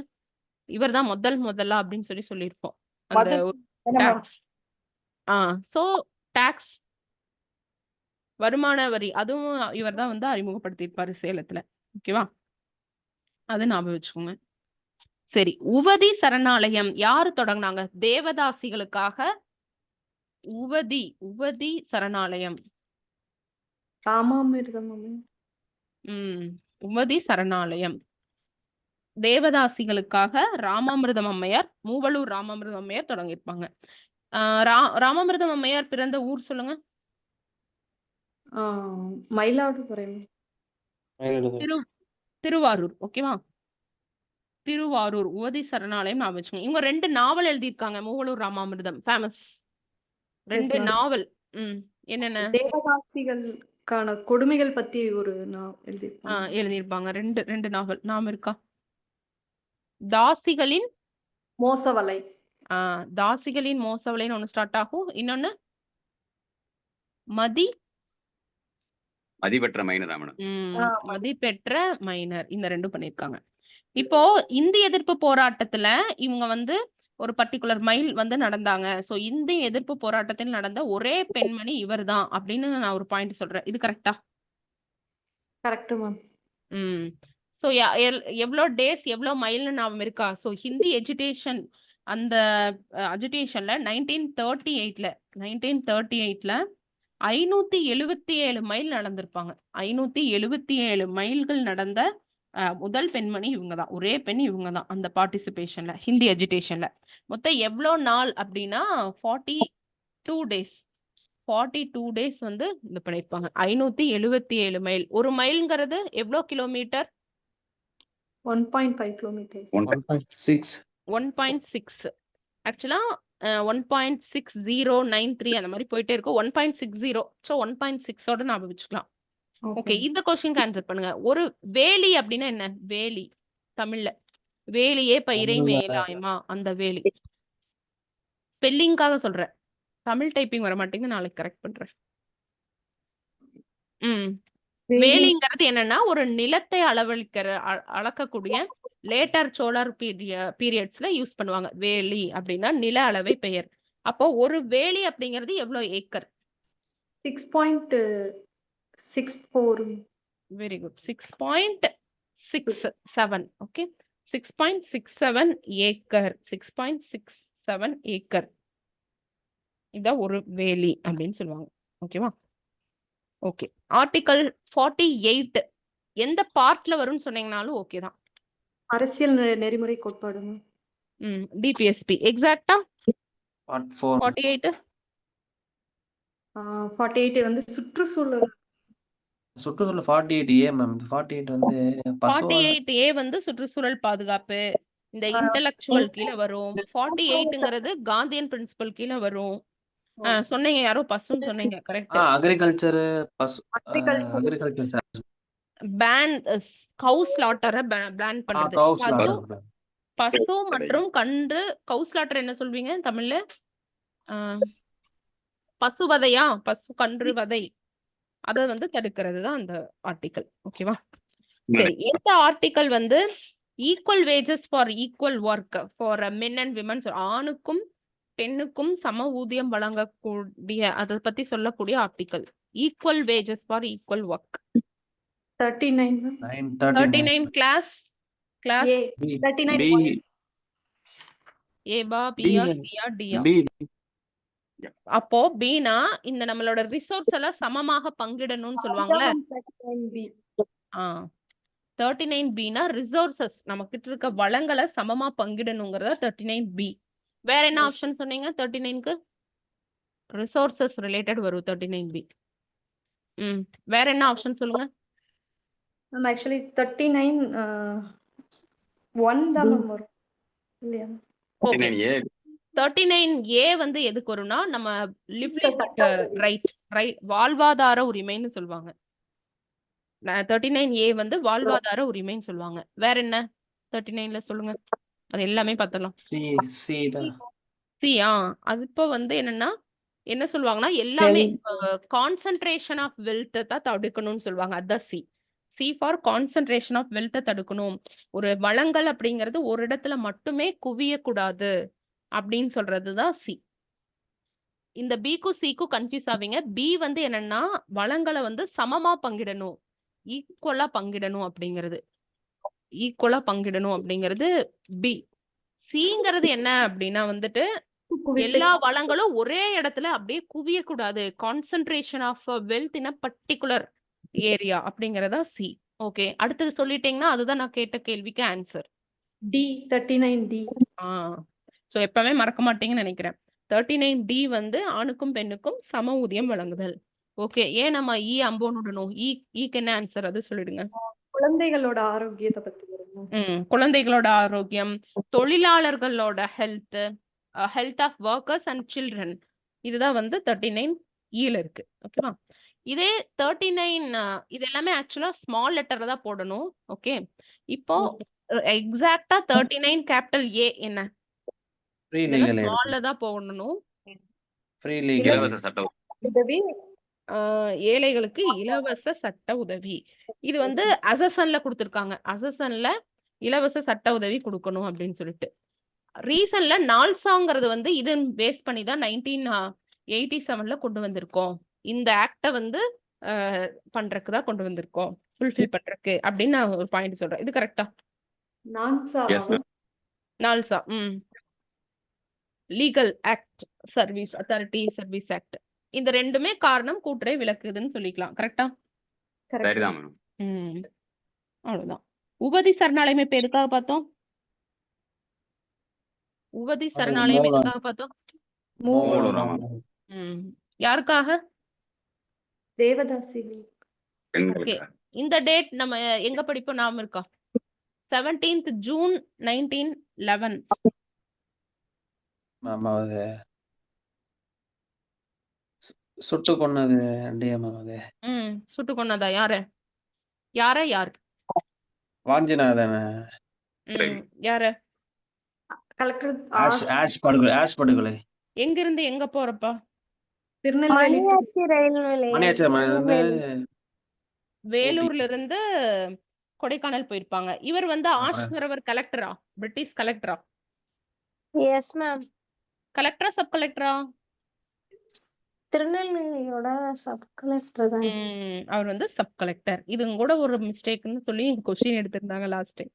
இவர் தான் முதல்லா அப்படின்னு சொல்லியிருப்போம். அந்த டாக்ஸ். சோ டாக்ஸ் வருமான வரி அதுவும் இவர் தான் வந்து அறிமுகப்படுத்தியிருப்பாரு சேலத்துல. ஓகேவா? அது ஞாபகம் வச்சுக்கோங்க. சரி, உவதி சரணாலயம் யாரு தொடங்கினாங்க? தேவதாசிகளுக்காக உவதி சரணாலயம். ராமாமிர்தம். உவதி சரணாலயம் தேவதாசிகளுக்காக ராமாமிர்தம் அம்மையார், மூவலூர் ராமாமிர்தம் அம்மையார் தொடங்கியிருப்பாங்க. ராமாமிர்தம் அம்மையார் பிறந்த ஊர் சொல்லுங்க. மயிலாடுதுறை. திருவாரூர். ஓகேவா? திருவாரூர் உவதி சரணாலயம் ஞாபகம் வச்சுக்கோங்க. இவங்க 2 நாவல் எழுதியிருக்காங்க. மூவலூர் ராமாமிர்தம் ஃபேமஸ் 2 நாவல். என்னென்ன? தேவதாசிகளுக்கான கொடுமைகள் பத்தி ஒரு எழுதியிருப்பாங்க. 2 நாவல் நாம இருக்கா? தாசிகளின் மோசவலை. தாசிகளின் மோசவலைன்னு ஒண்ணு ஸ்டார்ட் ஆகும். இன்னொன்னு மதிபெற்ற மைனர். மதிப்பெற்ற மைனர். இந்த 2 பண்ணிருக்காங்க. இப்போ இந்திய எதிர்ப்பு போராட்டத்துல இவங்க வந்து ஒரு பர்டிகுலர் மைல் வந்து நடந்தாங்க. சோ இந்திய எதிர்ப்பு போராட்டத்தில் நடந்த ஒரே பெண்மணி இவர் தான் அப்படின்னு நான் ஒரு பாயிண்ட் சொல்றேன். இது கரெக்டா? Correct ma'am. ஸோ எவ்வளோ டேஸ் எவ்வளோ மைல்னு ஞாபகம் இருக்கா? ஸோ ஹிந்தி எஜுகேஷன் அந்த அஜிடேஷன்ல 1938ல 577 மைல் நடந்திருப்பாங்க. 577 மைல்கள் நடந்த முதல் பெண்மணி இவங்க தான். ஒரே பெண் இவங்க தான் அந்த பார்ட்டிசிபேஷன்ல ஹிந்தி எஜுகேஷன்ல. மொத்தம் எவ்வளோ நாள் அப்படின்னா 42 டேஸ். 42 டேஸ் வந்து இது பண்ணியிருப்பாங்க. 577 மைல். ஒரு மைல்ங்கிறது எவ்வளோ கிலோமீட்டர்? 1.5 கிலோமீட்டர். 1.6 ஆக்சுவலா 1.6093 அந்த மாதிரி போயிட்டே இருக்கும். 1.60. ஸோ 1.6ஓட ஞாபகம் வச்சுக்கலாம். ஓகே, இந்த கொஸ்டினுக்கு ஆன்சர் பண்ணுங்க. ஒரு வேலி அப்படின்னா என்ன? வேலி தமிழ்ல வேலியே பயிரை மேலாயமா, அந்த வேலி. ஸ்பெல்லிங்காக சொல்றேன். தமிழ் டைப்பிங் வர மாட்டேங்குது. நாளைக்கு கரெக்ட் பண்றேன். வேலிங்கிறது என்னன்னா ஒரு நிலத்தை அளக்கக்கூடிய லேட்டர் சோழர் பீரியட்ஸ்ல யூஸ் பண்ணுவாங்க. வேலி அப்படின்னா நில அளவை பெயர். அப்போ ஒரு வேலி அப்படிங்கிறது எவ்வளவு acre? 6.64. Very good. 6.67. Okay, 6.67 acre. 6.67 acre இதான் ஒரு வேலி அப்படின்னு சொல்லுவாங்க. ஓகேவா? ஓகே, ஆர்டிகல் 48 எந்த பார்ட்ல வரும்னு சொன்னீங்கனாலும் ஓகே தான். அரசியல் நெறிமுறை கோட்பாடு. டிபிஎஸ்பி எக்ஸாக்ட்டா 48 வந்து சுற்றுச்சூழல் 48A மேம். 48 வந்து 48A வந்து சுற்றுச்சூழல் பாதுகாப்பு. இந்த இன்டெலெக்சுவல் கீழ வரும். 48ங்கிறது காந்தியன் பிரின்சிபல் கீழ வரும். சொன்னீங்க யாரோ பசுன்னு சொன்னீங்க. கரெக்ட். அக்ரிகல்ச்சர் பேன் கவு ஸ்லாட்டரை பேன் பண்றது. பசு மற்றும் கன்று. கவு ஸ்லாட்டர் என்ன சொல்வீங்க தமிழ்ல? பசுவதையா? பசு கன்று வதை அதை வந்து தடுக்கிறது தான் அந்த ஆர்டிக்கல். ஓகேவா? சரி, எந்த ஆர்டிக்கல் வந்து equal wages for equal work for men and women, ஆணுக்கும் பெண்ணுக்கும் சம ஊதியம் வழங்கக்கூடிய அதை பத்தி சொல்லக்கூடிய article? Equal wages for equal work. 39 class A. 39. ஏபா பிஆ சிஆ டிஆ? அப்போ பீனா இந்த நம்மளோட ரிசோர்ஸ் எல்லாம் சமமாக பங்கிடணும்னு சொல்லுவாங்கல்ல. ஆ 39 பினா ரிசோர்சஸ் நம்ம கிட்ட இருக்க வளங்களை சமமா பங்கிடணுங்கிறத 39 பி. வேற என்ன ஆப்ஷன் சொன்னீங்க? 39க்கு ரிசோர்சஸ் ரிலேட்டட் வரும் 39 பி. வேற என்ன ஆப்ஷன் சொல்லுங்க? மேம் ஆக்சுவலி 39 1 தான் மேம் வரும் இல்லையா? ஓகே 39A வந்து எதுக்கு வரும்னா நம்ம ரைட் வாழ்வாதார உரிமைன்னு சொல்லுவாங்க. 39A வந்து வாழ்வாதார உரிமைன்னு சொல்லுவாங்க. வேற என்ன 39ல சொல்லுங்க? அது எல்லாமே பார்த்தலாம். சியா அது இப்போ வந்து என்னன்னா என்ன சொல்லுவாங்கன்னா எல்லாமே கான்சென்ட்ரேஷன் ஆஃப் வெல்த்தை தான் தடுக்கணும்னு சொல்லுவாங்க. அதுதான் C. C for concentration of வெல்த்தை தடுக்கணும். ஒரு வளங்கள் அப்படிங்கிறது ஒரு இடத்துல மட்டுமே குவியக்கூடாது அப்படின்னு சொல்றதுதான் சி. இந்த பிக்கும் சிக்கும் கன்ஃபியூஸ் ஆவீங்க. பி வந்து என்னன்னா வளங்களை வந்து சமமா பங்கிடணும், ஈக்குவலா பங்கிடணும் அப்படிங்கிறது. ஈக்குவலா பங்கிடணும் அப்படிங்கிறது பி. சிங்கிறது என்ன அப்படின்னா வந்துட்டு எல்லா வளங்களும் ஒரே இடத்துல அப்படியே குவியக்கூடாது, concentration of wealth in a particular area அப்படிங்கறதா சி. ஓகே, அடுத்தது சொல்லிட்டீங்கன்னா அதுதான் நான் கேட்ட கேள்விக்கு ஆன்சர். D 39 D. ஸோ எப்பவுமே மறக்க மாட்டீங்கன்னு நினைக்கிறேன். 39 டி வந்து ஆணுக்கும் பெண்ணுக்கும் சம ஊதியம் வழங்குதல். ஓகே, ஏன் நம்ம இ அம்போனுடணும்? ஈக்கு என்ன ஆன்சர் அது சொல்லிடுங்க. குழந்தைகளோட ஆரோக்கியத்தை பத்தி வருங்க. குழந்தைகளோட ஆரோக்கியம், தொழிலாளர்களோட health, health of workers and children, இதுதான் வந்து 39 ஈல இருக்கு. ஓகேவா? இதே 39 இது எல்லாமே ஆக்சுவலா ஸ்மால் லெட்டர்ல தான் போடணும். ஓகே, இப்போ எக்ஸாக்டா 39 கேபிட்டல் ஏ என்ன? ஸ்மால்ல தான் போடணும். இலவச சட்ட உதவி, ஏழைகளுக்கு இலவச சட்ட உதவி. இது வந்து அசசன்ல கொடுத்துருக்காங்க. அசசன்ல இலவச சட்ட உதவி கொடுக்கணும் அப்படின்னு சொல்லிட்டு. ரீசன்ல நால்சாங்கிறது வந்து இது பேஸ் பண்ணி தான் 1987ல கொண்டு வந்திருக்கோம். இந்த ஆக்டை வந்து பண்றதுக்கு தான் கொண்டு வந்திருக்கோம், ஃபுல்ஃபில் பண்றதுக்கு அப்படின்னு நான் ஒரு பாயிண்ட் சொல்றேன். இது கரெக்டா? NALSA legal act, service authority service act, இந்த ரெண்டுமே காரணம் கூட்டுறை விளக்குதுன்னு சொல்லிக்கலாம். கரெக்டா? சரிதான். அவ்வளவுதான். உபதி சரணாலயம் இப்ப எதுக்காக பார்த்தோம்? உபதி சரணாலயம் எதுக்காக பார்த்தோம்? யாருக்காக? தேவதாசி. இந்த டேட் நம்ம எங்க படிப்போம் நாம இருக்கா? 17th June 1911. சுட்டு கொன்னது சுட்டு கொன்னதா? யாரு? யாரு? வாஞ்சிநாதன். யாரு? கலெக்டர் படுகொலை. எங்க இருந்து எங்க போறப்பா? திருநெல்வேலி வேலூர்ல இருந்து கொடைக்கானல் போயிருப்பாங்க. இவர் வந்து ஆஷ்ங்கிறவர் கலெக்டரா? பிரிட்டிஷ் கலெக்டரா? Yes ma'am. கலெக்டரா சப் கலெக்டரா? திருநெல்வேலியோட சப் கலெக்டர் தான். அவர் வந்து சப் கலெக்டர். இது கூட ஒரு மிஸ்டேக்னு சொல்லி கொஸ்டின் எடுத்திருந்தாங்க லாஸ்ட் டைம்.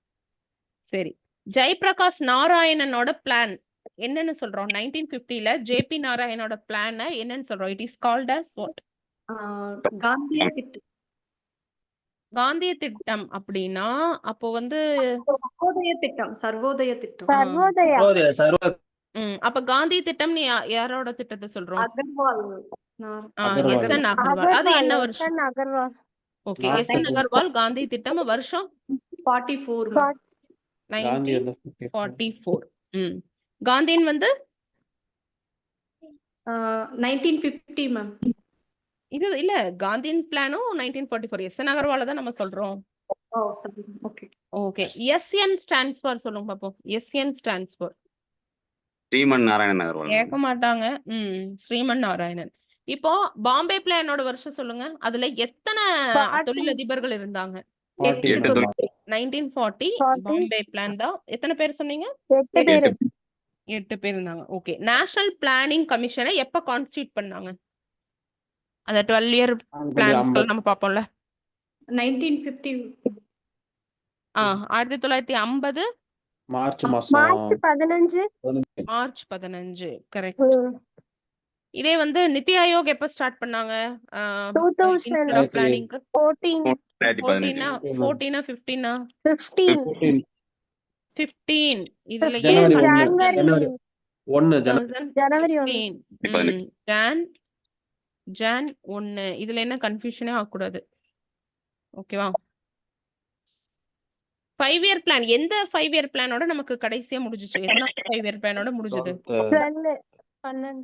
சரி, ஜெயபிரகாஷ் நாராயணனோட பிளான் என்னன்னு சொல்றோம்? 1950ல ஜேபி நாராயணனோட பிளான் என்னன்னு சொல்றோம்? It is called as what? காந்திய திட்டம். காந்திய திட்டம் அப்படின்னா அப்போ வந்து சர்வோதய திட்டம். அப்ப காந்திய திட்டம் நீ யாரோட திட்டத்தை சொல்றோம்? அகர்வால். எஸ்.என். அகர்வால். அது என்ன வருஷம்? அகர்வால். Okay, S N. அகர்வால் காந்தி திட்டம் வருஷம் 44. 1944. காந்தியின் வந்து 1950 மேம். இது இல்ல, காந்தியின் பிளானும் 1944. எஸ்.என். அகர்வால தான் நம்ம சொல்றோம். Okay, SN. ஸ்டாண்ட்ஸ் ஃபார் சொல்லுங்க பாப்போம். S N. Stands for Shriman Narayan Agarwal. கேட்க மாட்டாங்க. ஸ்ரீமன் நாராயணன். இப்போ பாம்பே பிளானோட வருஷம் சொல்லுங்க. அதுல எத்தனை தொழிலதிபர்கள் இருந்தாங்க? 1940 பாம்பே பிளான் தான். எத்தனை பேர் சொன்னீங்க? 8 பேர் இருந்தாங்க. ஓகே, நேஷனல் பிளானிங் கமிஷனை எப்ப கான்ஸ்டிட்யூட் பண்ணாங்க? அந்த 12 இயர் பிளான்ஸ்கள் நம்ம பாப்போம்ல. 1950. 1950 மார்ச் 15. மார்ச் 15. கரெக்ட். இதே வந்து நித்தி ஆயோக் எப்ப ஸ்டார்ட் பண்ணாங்க 2014 பிளானிங்க்கு 2015 14 15 15 15 இதுல 15 ஏன் ஜனவரி January 1 January 1 15 ஜான் 1 இதுல என்ன கன்ஃபியூஷனே ஆகக்கூடாது. ஓகேவா? 5 இயர் பிளான் எந்த 5 இயர் பிளானோட நமக்கு கடைசியா முடிஞ்சுச்சு? எத்தனை 5 இயர் பிளானோட முடிஞ்சது? 12 12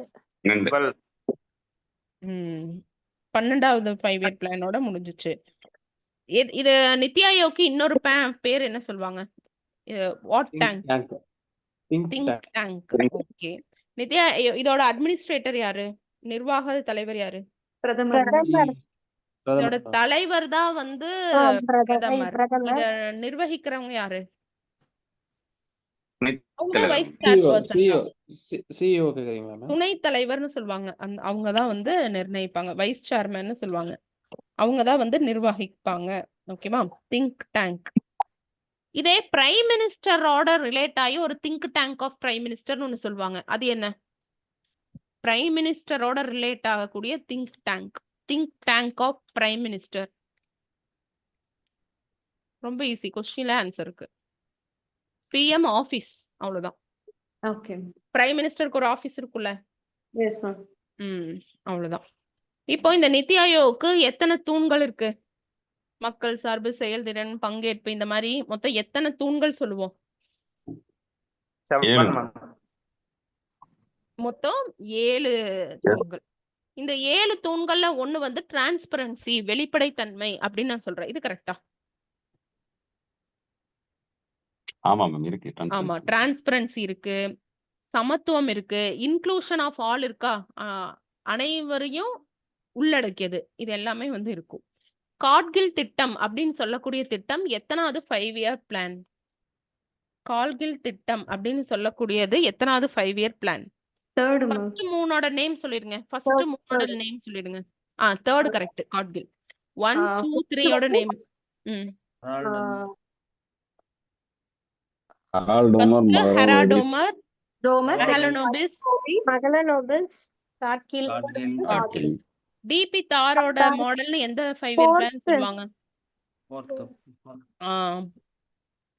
12வது 5 இயர் பிளானோட முடிஞ்சுச்சு. இது நித்தி ஆயோக்கு இன்னொரு பேர் என்ன சொல்லுவாங்க? What tank? Think tank. Okay. NITI இதோட அட்மினிஸ்ட்ரேட்டர் யாரு? நிர்வாக தலைவர் யாரு? பிரதமர் இதோட தலைவர் தான் வந்து பிரதமர். இத நிர்வகிக்கிறவங்க யாரு? அவங்க வைஸ் சிஇஓ கேக்குறீங்களா? துணை தலைவர்னு சொல்லுவாங்க. அவங்க தான் வந்து நிர்ணயிப்பாங்க. வைஸ் சேர்மன் சொல்லுவாங்க. அவங்க தான் வந்து நிர்வகிப்பாங்க. ஓகேவா? Think tank. இதே பிரைம் மினிஸ்டரோட ரிலேட் ஆகி ஒரு திங்க் டேங்க் ஆஃப் பிரைம் மினிஸ்டர்னு ஒன்னு சொல்லுவாங்க. அது என்ன? பிரைம் மினிஸ்டரோட ரிலேட் ஆகக்கூடிய think tank of prime minister. ரொம்ப ஈஸி. கொஸ்டின்ல ஆன்சர் இருக்கு. PM office. அவ்வளவுதான். ஓகே. பிரைம் மினிஸ்டருக்கு ஒரு ஆபீஸ் இருக்குல்ல? Yes ma'am. அவ்வளவுதான். இப்போ இந்த நித்தி ஆயோக்கு எத்தனை தூண்கள் இருக்கு? மக்கள் சார்பு, செயல்திறன், பங்கேற்பு, இந்த மாதிரி மொத்தம் எத்தனை தூண்கள் சொல்லுவோம்? மொத்தம் 7 தூண்கள். இந்த 7 தூண்கள்ல ஒண்ணு வந்து டிரான்ஸ்பரன்சி, வெளிப்படைத்தன்மை அப்படின்னு நான் சொல்றேன். இது கரெக்டா? ஆமா மேம் இருக்கு. ஆமா, டிரான்ஸ்பரன்சி இருக்கு, சமத்துவம் இருக்கு, இன்க்ளூஷன் ஆஃப் ஆல் இருக்கா? அனைவரையும் உள்ளடக்கியது. இது எல்லாமே வந்து இருக்கும். கார்கில் திட்டம் அப்படின்னு சொல்லக்கூடிய திட்டம் எத்தனாவது 5 இயர் பிளான்? கார்கில் திட்டம் அப்படின்னு சொல்லக்கூடியது எத்தனாவது 5 year plan? Third ma'am. First 3ஓட நேம் சொல்லிருங்க. ஃபர்ஸ்ட் 3ஓட நேம் சொல்லிடுங்க. Third correct. கார்கில். 1 2 3ஓட name. Harrod Domar, Mahalanobis, Gadgil, D P தாரோட மாடல்னு எந்த 5 இயர் பிளான் சொல்லுவாங்க?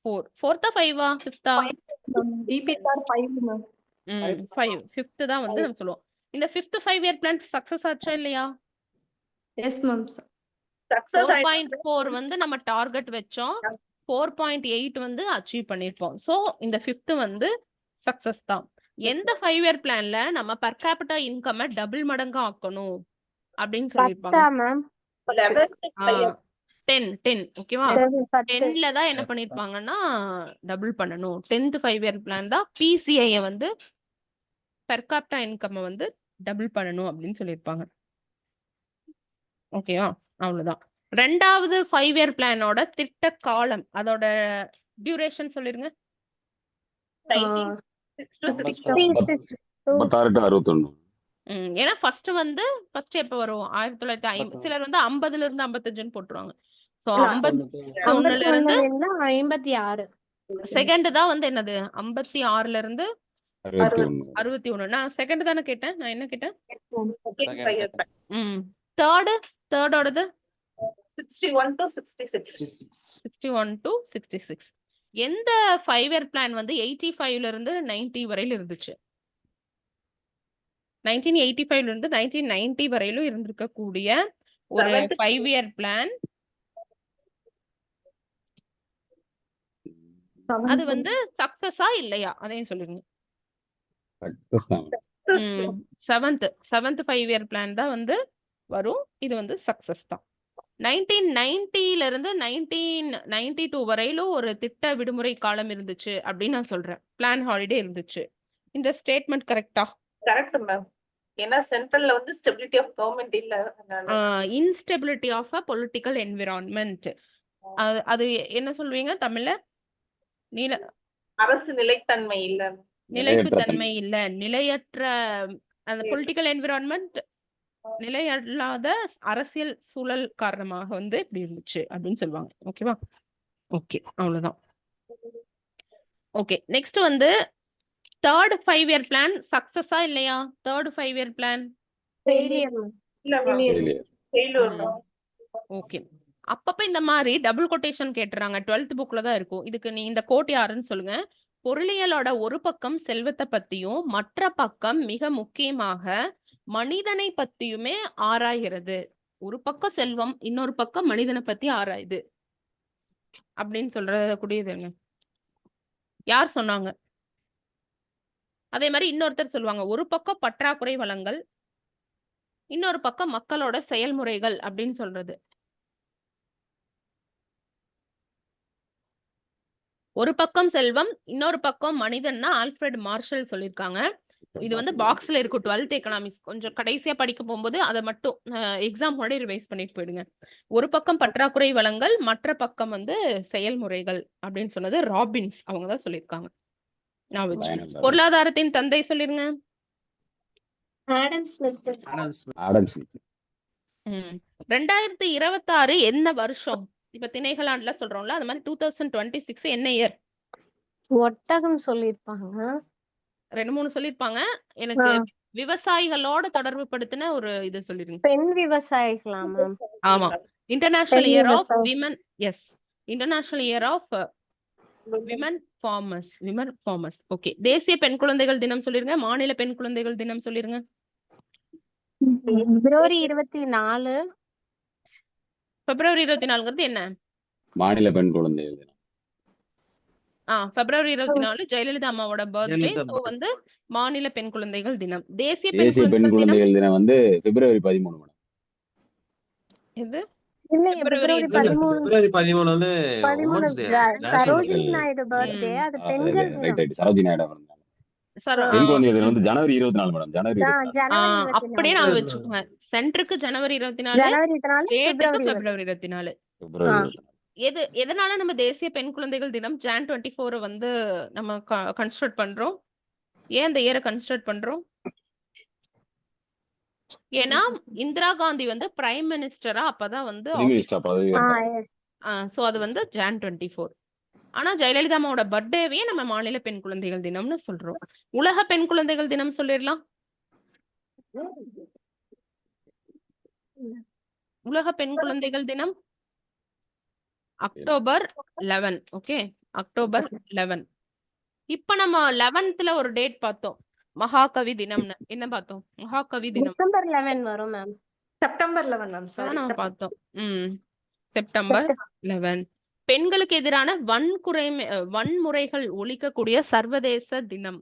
4th 5ஆ 5th? டிபி தார் 5 மேம். 5 5th தான் வந்து நம்ம சொல்லுவோம். இந்த 5th 5 இயர் பிளான் சக்சஸ் ஆச்சா இல்லையா? Yes ma'am. 4.4 வந்து நம்ம டார்கெட் வச்சோம். 4.8 வந்து அச்சீவ் பண்ணிருப்போம். சோ இந்த 5th வந்து சக்சஸ் தான். எந்த 5 இயர் பிளான்ல நம்ம பர் கேபிட்டா இன்கம் டபுள் மடங்கா ஆக்கணும் அப்படின்னு சொல்லிருப்பாங்க? 10 ஓகேவா? 10ல தான் என்ன பண்ணிருப்பாங்கன்னா டபுள் பண்ணணும். 10th 5 இயர் பிளான் தான் பிசிஐ வந்து பெர் கேபிட்டா இன்கம் வந்து டபுள் பண்ணணும் அப்படின்னு சொல்லிருப்பாங்க. ஓகேவா? அவ்வளவுதான். 2வது 5 இயர் பிளானோட திட்ட காலம், அதோட டியூரேஷன் சொல்லிருங்க. 56 ஏன்னா ஃபர்ஸ்ட் எப்ப வரும்? 1950. சிலர் வந்து 50ல இருந்து 55ன்னு போட்டுருவாங்க. சோ 51ல இருந்து 56. செகண்ட் தான் வந்து என்னது? 56ல இருந்து 61. நான் செகண்ட் தானே கேட்டேன். நான் என்ன கேட்டேன்? தேர்டோடது 61 to 66. 61 to 66. எந்த 5 இயர் பிளான் வந்து 85ல இருந்து 90 வரையில இருந்துச்சு? 1985ல இருந்து 1990 வரையிலும் இருந்திருக்கக்கூடிய ஒரு 5 இயர் பிளான். அது வந்து சக்சஸா இல்லையா? அதையும் சொல்லுங்க. செவன்த் 5 இயர் பிளான் தான் வந்து வரும். இது வந்து சக்சஸ் தான். 1990ல இருந்து 1992 வரையிலும் ஒரு திட்ட விடுமுறை காலம் இருந்துச்சு அப்படின்னு நான் சொல்றேன். பிளான் ஹாலிடே இருந்துச்சு. இந்த ஸ்டேட்மெண்ட் கரெக்டா? Correct ma'am. ஏன்னா சென்ட்ரல்ல வந்து ஸ்டெபிலிட்டி ஆஃப் கவர்மெண்ட் இல்ல. Instability of a political environment. அது என்ன சொல்வீங்க தமிழ்ல? அரசு நிலைத்தன்மை இல்ல. நிலைப்புத்தன்மை இல்ல. நிலையற்ற அந்த பொலிட்டிக்கல் என்விரான்மெண்ட், நிலையில்லாத அரசியல் சூழல் காரணமாக வந்து இப்படி இருந்துச்சு அப்படின்னு சொல்லுவாங்க. ஓகேவா? ஓகே, அவ்வளவுதான். ஓகே, நெக்ஸ்ட் வந்து தேர்ட் 5 இயர் பிளான் சக்சஸா இல்லையா? Third 5 year plan Failure, ma'am. இல்ல ma'am Failure. Failure ma'am. Okay. அப்பப்ப இந்த மாதிரி டபுள் கொட்டேஷன் கேட்டுறாங்க. 12th புக்ல தான் இருக்கும். இதுக்கு நீ இந்த கோட் யாருன்னு சொல்லுங்க. பொருளியலோட ஒரு பக்கம் செல்வத்தை பத்தியும் மற்ற பக்கம் மிக முக்கியமாக மனிதனை பத்தியுமே ஆராய்கிறது. ஒரு பக்கம் செல்வம், இன்னொரு பக்கம் மனிதனை பத்தி ஆராயுது அப்படின்னு சொல்றக்கூடியதுங்க. யார் சொன்னாங்க? அதே மாதிரி இன்னொருத்தர் சொல்லுவாங்க, ஒரு பக்கம் பற்றாக்குறை வளங்கள், இன்னொரு பக்கம் மக்களோட செயல்முறைகள் அப்படின்னு சொல்றது. ஒரு பக்கம் செல்வம், இன்னொரு பக்கம் மனிதன்னா ஆல்ஃபிரட் மார்ஷல் சொல்லியிருக்காங்க. இது வந்து பாக்ஸ்ல இருக்கும் 12th எக்கனாமிக்ஸ். கொஞ்சம் கடைசியா படிக்க போகும்போது அதை மட்டும் எக்ஸாம் முன்னாடி ரிவைஸ் பண்ணிட்டு போயிடுங்க. ஒரு பக்கம் பற்றாக்குறை வளங்கள், மற்ற பக்கம் வந்து செயல்முறைகள் அப்படின்னு சொன்னது ராபின்ஸ் அவங்க தான் சொல்லியிருக்காங்க. நான் வச்சு பொருளாதாரத்தின் தந்தை சொல்லிருங்க. Adam Smith. Adam Smith. 2026 என்ன வருஷம்? இப்ப திணைகள் ஆண்டுல சொல்றோம்ல, அது மாதிரி 2026 என்ன இயர்? ஒட்டகம் சொல்லிருப்பாங்க. 2-3 சொல்லிருப்பாங்க. எனக்கு விவசாயிகளோட தொடர்பு படுத்தின ஒரு இது சொல்லிருங்க. பெண் விவசாயிகளா மேம்? ஆமா. இன்டர்நேஷனல் பெண் இயர் ஆஃப் விவசாயி. Women. Yes, international year of women farmers. Women farmers. Okay. தேசிய பெண் குழந்தைகள் தினம் சொல்லிருங்க. மாநில பெண் குழந்தைகள் தினம் சொல்லிருங்க. பிப்ரவரி 24. பிப்ரவரி 24ங்கிறது என்ன? மாநில பெண் குழந்தைகள் தினம். பிப்ரவரி 24 ஜெயலலிதா அம்மாவோட பர்த்டே. ஜெயலலிதா சோ வந்து மாநில பெண் குழந்தைகள் தினம். தேசிய தேசிய பெண் குழந்தைகள் தினம் குழந்தைகள் தினம் வந்து பிப்ரவரி 13 மேடம். எது? இல்லையே, பிப்ரவரி பிப்ரவரி 13. பிப்ரவரி 13 வந்து 13 women's day, Sarojini National- Naidu birthday. அது ரைட் பெண்கள் தினம். ரைட் சரோஜினி நாயுடு பிறந்தாங்க. பெண் குழந்தைகள் தினம் வந்து ஜனவரி 24 மேடம். ஜனவரி 24. ஜனவரி அப்படியே 24. நான் வச்சுக்கோங்க. சென்டருக்கு ஜனவரி 24, ஜனவரி 24, ஸ்டேட்டுக்கு பிப்ரவரி பிப்ரவரி 24. பிப்ரவரி 24. எதனால நம்ம தேசிய பெண் குழந்தைகள் தினம் Jan 24 வந்து நம்ம கன்ஸ்ட்ரக்ட் பண்றோம்? ஏன் இந்த இயரை கன்ஸ்ட்ரக்ட் பண்றோம்? ஏன்னா இந்திரா காந்தி வந்து பிரைம் மினிஸ்டரா அப்பதான் வந்து பிரைம் மினிஸ்டர் பதவி எஸ். சோ அது வந்து Jan 24. ஆனா ஜெயலலிதா அம்மாவோட பர்த்டேவே நம்ம மாநில பெண் குழந்தைகள் தினம்னு சொல்றோம். உலக பெண் குழந்தைகள் தினம் சொல்லிடலாம். உலக பெண் குழந்தைகள் தினம் அக்டோபர் 11. Okay, October 11. இப்ப நம்ம 11th ஒரு டேட் பார்த்தோம், மகாகவி தினம்னு. என்ன பார்த்தோம்? மகாகவி தினம் டிசம்பர் 11 வரும் மேம். September 11 ma'am. அதான் சாரி. நம்ம பார்த்தோம். செப்டம்பர் 11. பெண்களுக்கு எதிரான வன்முறைகள் ஒழிக்கக்கூடிய சர்வதேச தினம்.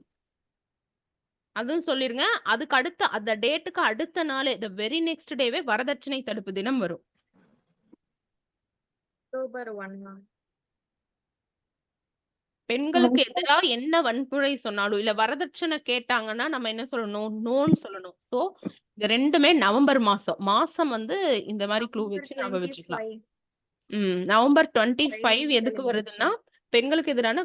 அதுவும் சொல்லிருங்க. அதுக்கு அடுத்த அந்த டேட்டுக்கு அடுத்த நாள் the very next டேவே வரதட்சணை தடுப்பு தினம் வரும். அக்டோபர் 1. பெண்களுக்கு எதிரா என்ன வன்முறை சொன்னாலும் இல்ல வரதட்சணை கேட்டாங்கன்னா நம்ம என்ன சொல்லணும்? நோன்னு சொல்லணும். சோ இந்த ரெண்டுமே நவம்பர் மாசம் வந்து இந்த மாதிரி க்ளூ வச்சு நாம வச்சுக்கலாம். நவம்பர் 25 எதுக்கு வருதுன்னா பெண்களுக்கு எதிரான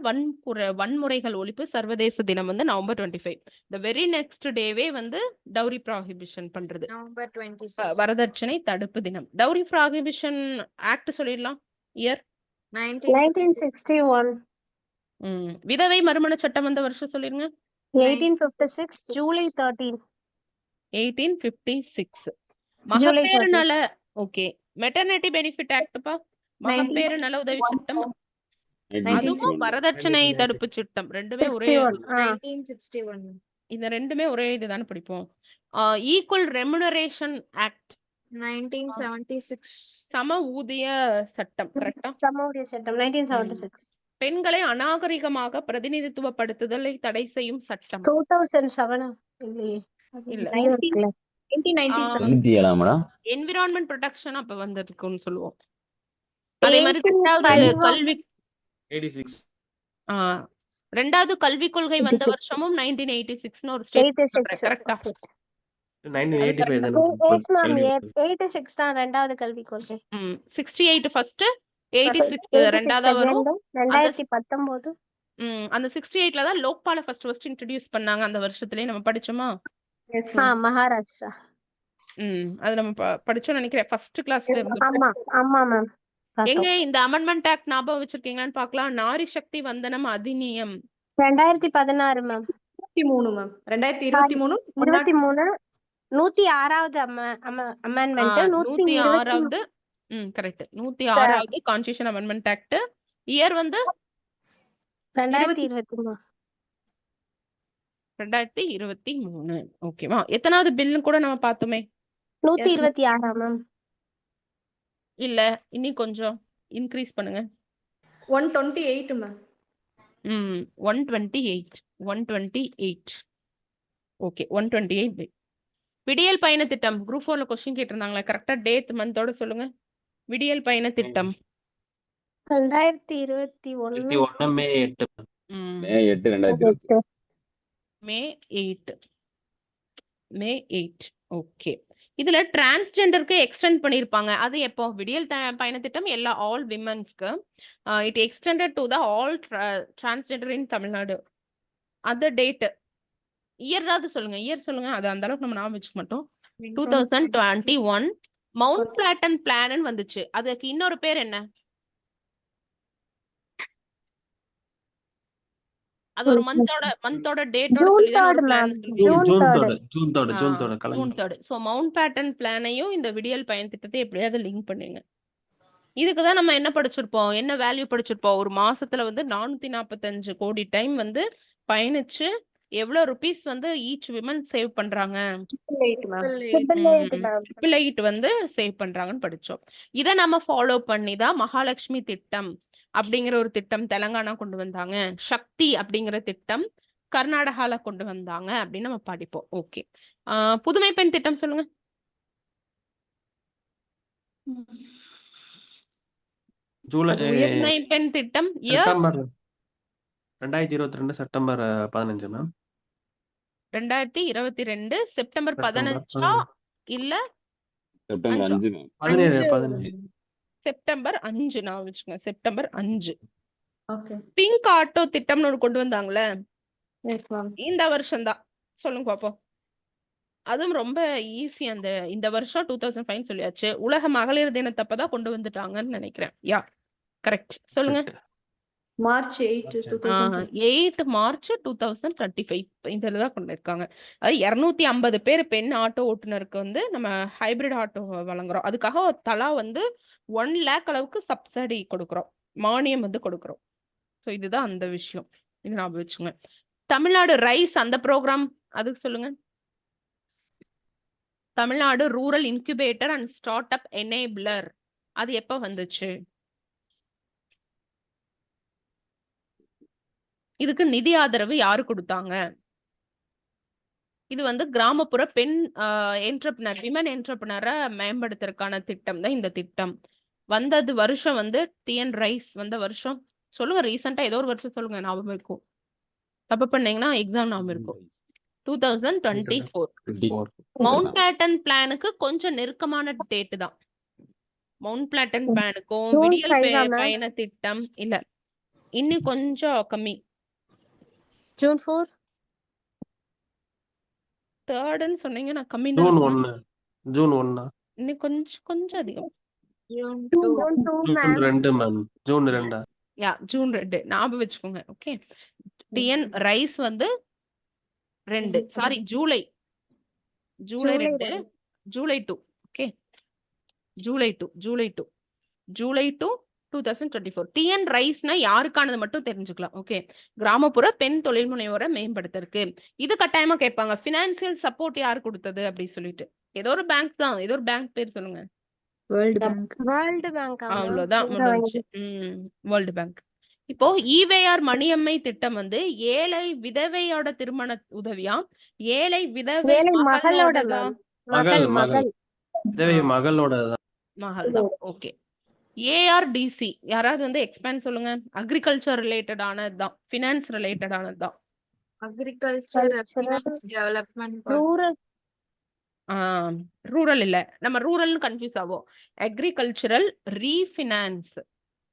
வன்முறைகள் ஒழிப்பு சர்வதேச தினம் வந்து நவம்பர் 25. the very next டேவே வந்து டவுரி ப்ராஹிபிஷன் பண்றது, நவம்பர் 26. வரதட்சணை தடுப்பு தினம். டவுரி ப்ராஹிபிஷன் ஆக்ட் சொல்லிடலாம். இயர் 1961. விதவை மறுமண சட்டம் வந்த வருஷம் சொல்லிருங்க. 1856 ஜூலை 13. 1856. ஜூலை மகப்பேறு 13. நல ஓகே. மெட்டர்னிட்டி பெனிஃபிட் ஆக்ட்பா, மகப்பேறு நல உதவி சட்டம், அதுவும் வரதட்சணை தடுப்பு சட்டம். ரெண்டுமே ஒரே 61. இந்த ரெண்டுமே ஒரே இதுதானே படிப்போம். Equal remuneration act 1976. சம ஊதிய சட்டம். கரெக்டா? சம ஊதிய சட்டம் 1976. பெண்களை அநாகரிகமாக பிரதிநிதித்துவப்படுத்துதலை தடை செய்யும் சட்டம் 2007. இல்லையே, இல்ல. 1997 மேடம். என்விரான்மெண்ட் ப்ரொடெக்ஷன் அப்ப வந்திருக்குன்னு சொல்லுவோம். அதே மாதிரி ரெண்டாவது கல்வி 86. ரெண்டாவது கல்விக் கொள்கை வந்த 86. வருஷமும் 1986ன்னு ஒரு ஸ்டேட். 86. கரெக்டா? 1985 Yes, ma'am. 86 தான் ரெண்டாவது கல்விக் கொள்கை. 68 ஃபர்ஸ்ட், 86 ரெண்டாவதா வரும். 2019. அந்த 68ல தான் லோக்பால ஃபர்ஸ்ட் இன்ட்ரோடியூஸ் பண்ணாங்க. அந்த வருஷத்துலயே நம்ம படிச்சோமா? Yes, ma'am. மகாராஷ்டிரா. அது நம்ம படிச்சோம் நினைக்கிறேன் ஃபர்ஸ்ட் கிளாஸ்ல இருந்து. ஆமா மேம். எங்க இந்த அமெண்ட்மெண்ட் ஆக்ட் ஞாபகம் வச்சிருக்கீங்களான்னு பார்க்கலாம். நாரி சக்தி வந்தனம் அதிநியம் 2016 மேம். 2023 மேம். 2023 23 106வது அமெண்ட்மெண்ட் 106வது கரெக்ட். 106வது கான்ஸ்டிடியூஷன் அமெண்ட்மெண்ட் ஆக்ட். இயர் வந்து 2023 2023. ஓகேவா? எத்தனாவது பில்னு கூட நம்ம பார்த்தோமே. 126 மேம். இல்ல இன்னி கொஞ்சம் இன்க்ரீஸ் பண்ணுங்க. 128 மேம். 128. ஓகே 128. விடியல் பயண திட்டம் குரூப் 4ல கொஸ்டின் கேட்டிருந்தாங்களா? கரெக்டா டேட் மந்தோட சொல்லுங்க. விடியல் பயண திட்டம் 2021 21 மே 8. மே 8 2020. மே 8. மே 8. ஓகே. இதுல டிரான்ஸ்ஜெண்டருக்கு எக்ஸ்டெண்ட் பண்ணிருப்பாங்க. அது எப்போ? விடியல் பயண திட்டம் எல்லா ஆல் விமன்ஸ்க்கு. It extended to the all transgender in Tamil Nadu. அது டேட் இயராவது சொல்லுங்க. இயர் சொல்லுங்க. அது அந்த அளவுக்கு நம்ம ஞாபகம் வச்சுக்க மாட்டோம். 2021 மவுண்ட் பிளாட்டன் பிளான் வந்துச்சு. அதுக்கு இன்னொரு பேர் என்ன? அது ஒரு மந்தோட டேட்டோட ஜூன் சொல்லி தான் 3rd ஒரு பிளான் மேம். சொல்லுங்க. June 3rd. June 3rd June கலந்து 3rd. ஸோ மவுண்ட் பேட்டன் பிளானையும் இந்த விடியல் பயன் திட்டத்தை எப்படியாவது லிங்க் பண்ணுங்க. இதுக்கு தான் நம்ம என்ன படிச்சிருப்போம்? என்ன வேல்யூ படிச்சிருப்போம்? ஒரு மாசத்துல வந்து 445 கோடி டைம் வந்து பயணிச்சு எவ்வளவு ருபீஸ் வந்து ஈச் விமன் சேவ் பண்றாங்க? 8 மேம். 888 மேம். 888 வந்து சேவ் பண்றாங்கன்னு படிச்சோம். இதை நம்ம ஃபாலோ பண்ணி தான் மகாலட்சுமி திட்டம் அப்படிங்கிற ஒரு திட்டம் தெலங்கானா கொண்டு வந்தாங்க. சக்தி அப்படிங்கிற திட்டம் கர்நாடகால கொண்டு வந்தாங்க அப்படின்னு நம்ம படிப்போம். ஓகே. புதுமை பெண் திட்டம் சொல்லுங்க. ஜூலை உயர்மை பெண் திட்டம் year September 2022 September 15 ma'am. 2022 September September 15 இல்ல செப்டம்பர் 5 மேம். 17 செப்டம்பர் 5 நான் வச்சுக்கோங்க. செப்டம்பர் 5. ஓகே. பிங்க் ஆட்டோ திட்டம்னு ஒரு கொண்டு வந்தாங்களே, எஸ் மேம். இந்த வருஷம் தான். சொல்லுங்க பாப்போம். அதுவும் ரொம்ப ஈஸி. இந்த வருஷம் 2005 சொல்லியாச்சு. உலக மகளிர் தினத்தப்பதான் கொண்டு வந்துட்டாங்கன்னு நினைக்கிறேன். Yeah correct. சொல்லுங்க. மார்ச் 8 2000. 8 மார்ச் 2025 இதுல தான் கொண்டு இருக்காங்க. அது 250 பேர் பெண் ஆட்டோ ஓட்டுநருக்கு வந்து நம்ம ஹைபிரிட் ஆட்டோ வழங்குறோம். அதுக்காக தலா வந்து 1 lakh அளவுக்கு சப்சிடி கொடுக்குறோம், மானியம் வந்து கொடுக்குறோம். ஸோ இதுதான் அந்த விஷயம். இது ஞாபகம் வச்சுங்க. தமிழ்நாடு ரைஸ் அந்த ப்ரோக்ராம் அதுக்கு சொல்லுங்க. Tamil Nadu rural incubator and start up enabler அது எப்ப வந்துச்சு? இதுக்கு நிதி ஆதரவு யாரு கொடுத்தாங்க? இது வந்து கிராமப்புற பெண் என்டர்பிரினர் விமன் என்டர்பிரினரை மேம்படுத்துறதுக்கான திட்டம் தான் இந்த திட்டம். வந்தது வருஷம் வந்து டிஎன் ரைஸ் வந்த வருஷம் சொல்லுங்க. ரீசெண்டா ஏதோ ஒரு வருஷம் சொல்லுங்க, ஞாபகம் இருக்கும். தப்பு பண்ணீங்கன்னா எக்ஸாம் ஞாபகம் இருக்கும். 2024. மவுண்ட் பிளாட்டன் பிளானுக்கு கொஞ்சம் நெருக்கமான டேட் தான். மவுண்ட் பிளாட்டன் பிளானுக்கும் ஜூன் விடியல் 5 மேம். பயண திட்டம் இல்ல, இன்னும் கொஞ்சம் கம்மி. ஜூன் 4. 3rd சொன்னீங்க, நான் கம்மி ஜூன் தான் 1 ஜூன் 1 இன்னும் கொஞ்சம் அதிகம். June 2 ma'am. 2 ma'am. June 2 yeah June 2 ஞாபகம் வச்சுக்கோங்க. ஓகே. டிஎன் ரைஸ் வந்து 2 sorry July 2 July 2. Okay. July 2 2024. T N ரைஸ்னா யாருக்கானது மட்டும் தெரிஞ்சுக்கலாம். ஓகே. கிராமப்புற பெண் தொழில் முனைவோரை மேம்படுத்துறதுக்கு. இது கட்டாயமா கேட்பாங்க. பினான்சியல் சப்போர்ட் யார் கொடுத்தது அப்படி சொல்லிட்டு. ஏதோ ஒரு பேங்க் தான். ஏதோ ஒரு பேங்க் பேர் சொல்லுங்க. World bank. அவ்வளவுதான் முடிஞ்சு. World bank. இப்போ ஈவேஆர் மணியம்மை திட்டம் வந்து ஏழை விதவையோட திருமண உதவியா, ஏழை விதவை ஏழை மகளோட மகளோடதா? மகள். தேவி மகளோட மகள் தான். ஓகே. ஏஆர்டிசி யாராவது வந்து எக்ஸ்பேண்ட் சொல்லுங்க. அக்ரிகல்ச்சர் ரிலேட்டடானது தான், ஃபினான்ஸ் ரிலேட்டடானது தான். அக்ரிகல்ச்சர் டெவலப்மெண்ட் ரூரல் ரூரல் இல்ல, நம்ம ரூரல்னு கன்ஃபியூஸ் ஆகும். Agricultural refinance.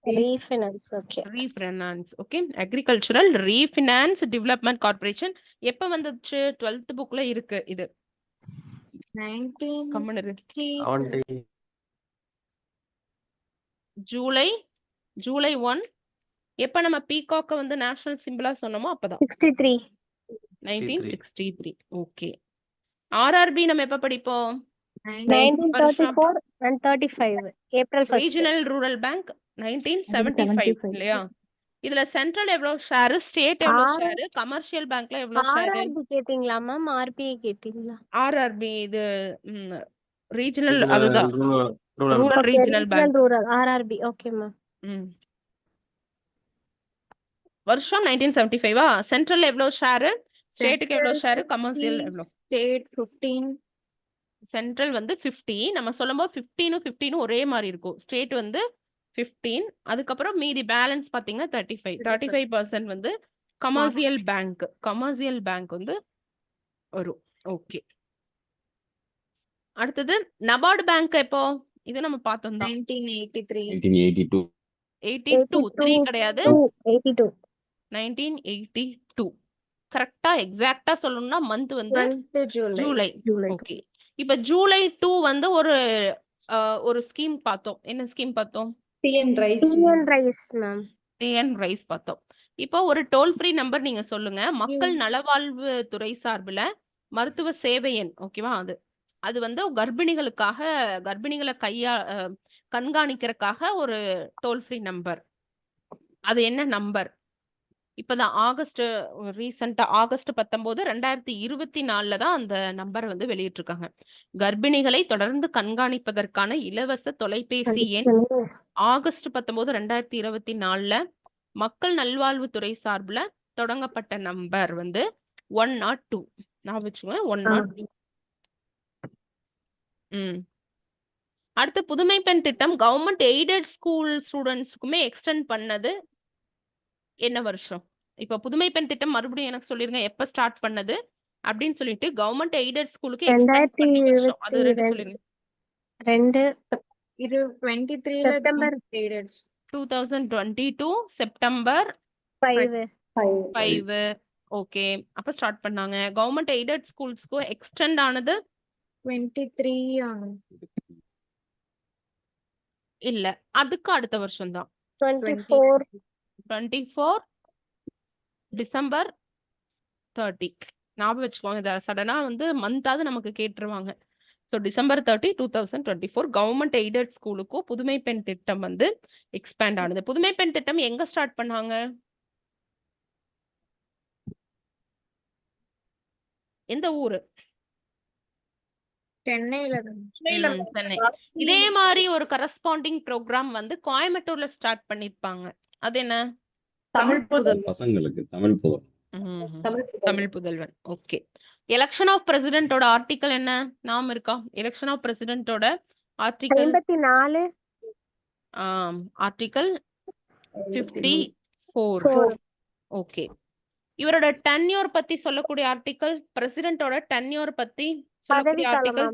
Refinance. Okay. Agricultural refinance development corporation எப்ப வந்துச்சு? 12th புக்ல இருக்கு இது. 1960 ஜூலை 1 எப்ப நம்ம பீகாக்க வந்து நேஷனல் சிம்பிளா சொன்னோமோ அப்பதான். 63. 1963. ஓகே. ஆர்ஆர்பி நம்ம எப்ப படிப்போம்? 1934 and 35 April 1st. Regional rural bank 1975 இல்லையா? இதுல சென்ட்ரல் எவ்வளவு ஷேர், ஸ்டேட் எவ்வளவு ஷேர், கமர்ஷியல் பேங்க்ல எவ்வளவு ஷேர்? ஆர்ஆர்பி கேட்டீங்களா மேம்? ஆர்பிஐ கேட்டீங்களா? ஆர்ஆர்பி இது ரீஜனல், அதுதான் rural rural okay, regional bank. Rural RRB. Okay ma'am. வருஷம் 1975. சென்ட்ரல் எவ்வளவு ஷேர், ஸ்டேட்டுக்கு எவ்வளவு ஷேர், கமர்ஷியல் எவ்வளவு? State 15. சென்ட்ரல் வந்து 50. நம்ம சொல்லும்போது 15 ஒரே மாதிரி இருக்கும். ஸ்டேட் வந்து 15, அதுக்கப்புறம் மீதி பேலன்ஸ் பாத்தீங்கன்னா 35% வந்து கமர்ஷியல் பேங்க் வந்து வரும். ஓகே. அடுத்தது நபார்டு பேங்க் எப்போ? இது நம்ம பார்த்தோம் தான். 1983. 1982 82 3 கிடையாது, 82. 1982. கரெக்டா எக்ஸாக்டா சொல்லணும்னா மந்த் வந்து 12th July. ஜூலை. ஓகே. இப்ப ஜூலை 2 வந்து ஒரு ஸ்கீம் பார்த்தோம். என்ன ஸ்கீம் பார்த்தோம்? TN rice TN rice ma'am. TN rice பார்த்தோம். இப்போ ஒரு டோல் ஃப்ரீ நம்பர் நீங்க சொல்லுங்க. மக்கள் நலவாழ்வு துறை சார்புல மருத்துவ சேவை எண். ஓகேவா? அது வந்து கர்ப்பிணிகளை கண்காணிக்கிறதுக்காக ஒரு டோல் ஃப்ரீ நம்பர். அது என்ன நம்பர்? இப்பதான் ரீசெண்டா ஆகஸ்ட் 19 2024 தான் அந்த நம்பரை வந்து வெளியிட்டிருக்காங்க. கர்ப்பிணிகளை தொடர்ந்து கண்காணிப்பதற்கான இலவச தொலைபேசி எண் ஆகஸ்ட் 19 2024 மக்கள் நல்வாழ்வுத்துறை சார்புல தொடங்கப்பட்ட நம்பர் வந்து 102. நான் வச்சுக்கோங்க 102. அடுத்து புதுமை பெண் திட்டம் கவர்மெண்ட் எய்டட் ஸ்கூல் ஸ்டூடெண்ட்ஸ்க்குமே எக்ஸ்டெண்ட் பண்ணது என்ன வருஷம்? இப்ப புதுமை பெண் திட்டம் மறுபடியும் எனக்கு சொல்லிருங்க, எப்ப ஸ்டார்ட் பண்ணது அப்படின்னு சொல்லிட்டு கவர்மெண்ட் எய்டட் ஸ்கூலுக்கு எக்ஸ்டெண்ட் பண்ண வருஷம். அது ரெண்டு சொல்லிருங்க. 2 இது 23 September. 2022 செப்டம்பர் 5. 5. ஓகே. அப்ப ஸ்டார்ட் பண்ணாங்க. கவர்மெண்ட் எய்டட் ஸ்கூல்ஸ்க்கு எக்ஸ்டெண்ட் ஆனது 23 இல்ல, அதுக்கு அடுத்த வருஷம் தான். 24 டிசம்பர் 30. ஞாபகம் வச்சுக்கோங்க. இதை சடனா வந்து மந்தாவது நமக்கு கேட்டுருவாங்க. ஸோ டிசம்பர் 30, 2024 கவர்மெண்ட் எய்டட் ஸ்கூலுக்கும் புதுமை பெண் திட்டம் வந்து எக்ஸ்பேண்ட் ஆனது. புதுமை பெண் திட்டம் எங்க ஸ்டார்ட் பண்ணாங்க? எந்த ஊரு? சென்னையில. சென்னை. இதே மாதிரி ஒரு கரஸ்பாண்டிங் ப்ரோக்ராம் வந்து கோயம்புத்தூர்ல ஸ்டார்ட் பண்ணிருப்பாங்க. அது என்ன? தமிழ் புதல்வன். பசங்களுக்கு தமிழ் புதல். Tamil Pudhalvan. Okay. Election of பிரசிடென்ட்டோட ஆர்டிகல் என்ன? நாம இருக்கா? எலெக்ஷன் ஆஃப் பிரசிடென்ட்டோட ஆர்டிகல் 54. ஆர்டிகல் 54. ஓகே. இவரோட டென்யூர் பத்தி சொல்லக்கூடிய ஆர்டிகல், பிரசிடென்ட்டோட டென்யூர் பத்தி சொல்லக்கூடிய ஆர்டிகல்.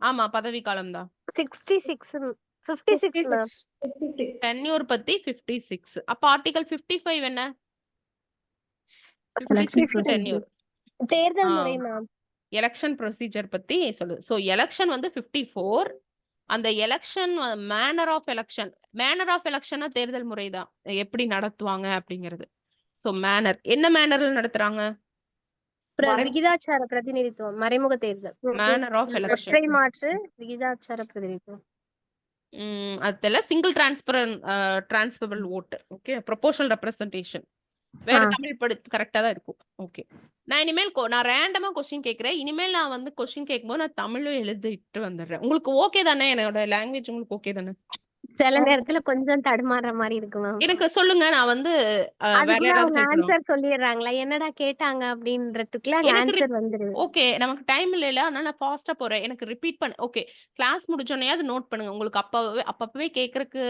ஆமா, பதவி காலம் தான். 56 56 டென்யூர் பத்தி 56. அப்ப ஆர்டிகல் 55 என்ன? 56 டென்யூர். தேர்தல் முறை மேம். எலெக்ஷன் ப்ரொசீஜர் பத்தி சொல்லுது. ஸோ எலெக்ஷன் வந்து 54. அந்த எலெக்ஷன் மேனர் ஆஃப் எலெக்ஷனா தேர்தல் முறை தான், எப்படி நடத்துவாங்க அப்படிங்கிறது. ஸோ மேனர் என்ன மேனர்ல நடத்துறாங்க? விகிதாச்சார பிரதிநிதித்துவம், மறைமுக தேர்தல். மேனர் ஆஃப் எலெக்ஷன் ஒற்றை மாற்று விகிதாச்சார பிரதிநிதித்துவம். அதுல சிங்கிள் டிரான்ஸ்பரபிள் ஓட்டு. ஓகே. Proportional representation. வேற தமிழ் கரெக்டா தான் இருக்கும். ஓகே. நான் இனிமேல் நான் ரேண்டமா கொஸ்டின் கேட்கிறேன். இனிமேல் நான் வந்து கொஸ்டின் கேட்கும்போது நான் தமிழும் எழுதிட்டு வந்துடுறேன். உங்களுக்கு ஓகே தானே? என்னோட லாங்குவேஜ் உங்களுக்கு ஓகே தானே? சில நேரத்துல கொஞ்சம் தடுமாறுற மாதிரி இருக்கு மேம். எனக்கு சொல்லுங்க. நான் வந்து வேற அதுக்குள்ள யாராவது அவங்க கேட்கணும். ஆன்சர் சொல்லிடுறாங்களா? என்னடா கேட்டாங்க அப்படின்றதுக்குள்ள அங்க எனக்கு ஆன்சர் வந்துருது. ஓகே. நமக்கு டைம் இல்லைல, அதனால நான் ஃபாஸ்டா போறேன். எனக்கு ரிப்பீட் பண்ண. ஓகே. கிளாஸ் முடிச்சோனையாவது நோட் பண்ணுங்க. உங்களுக்கு அப்பவே கேட்கறக்கு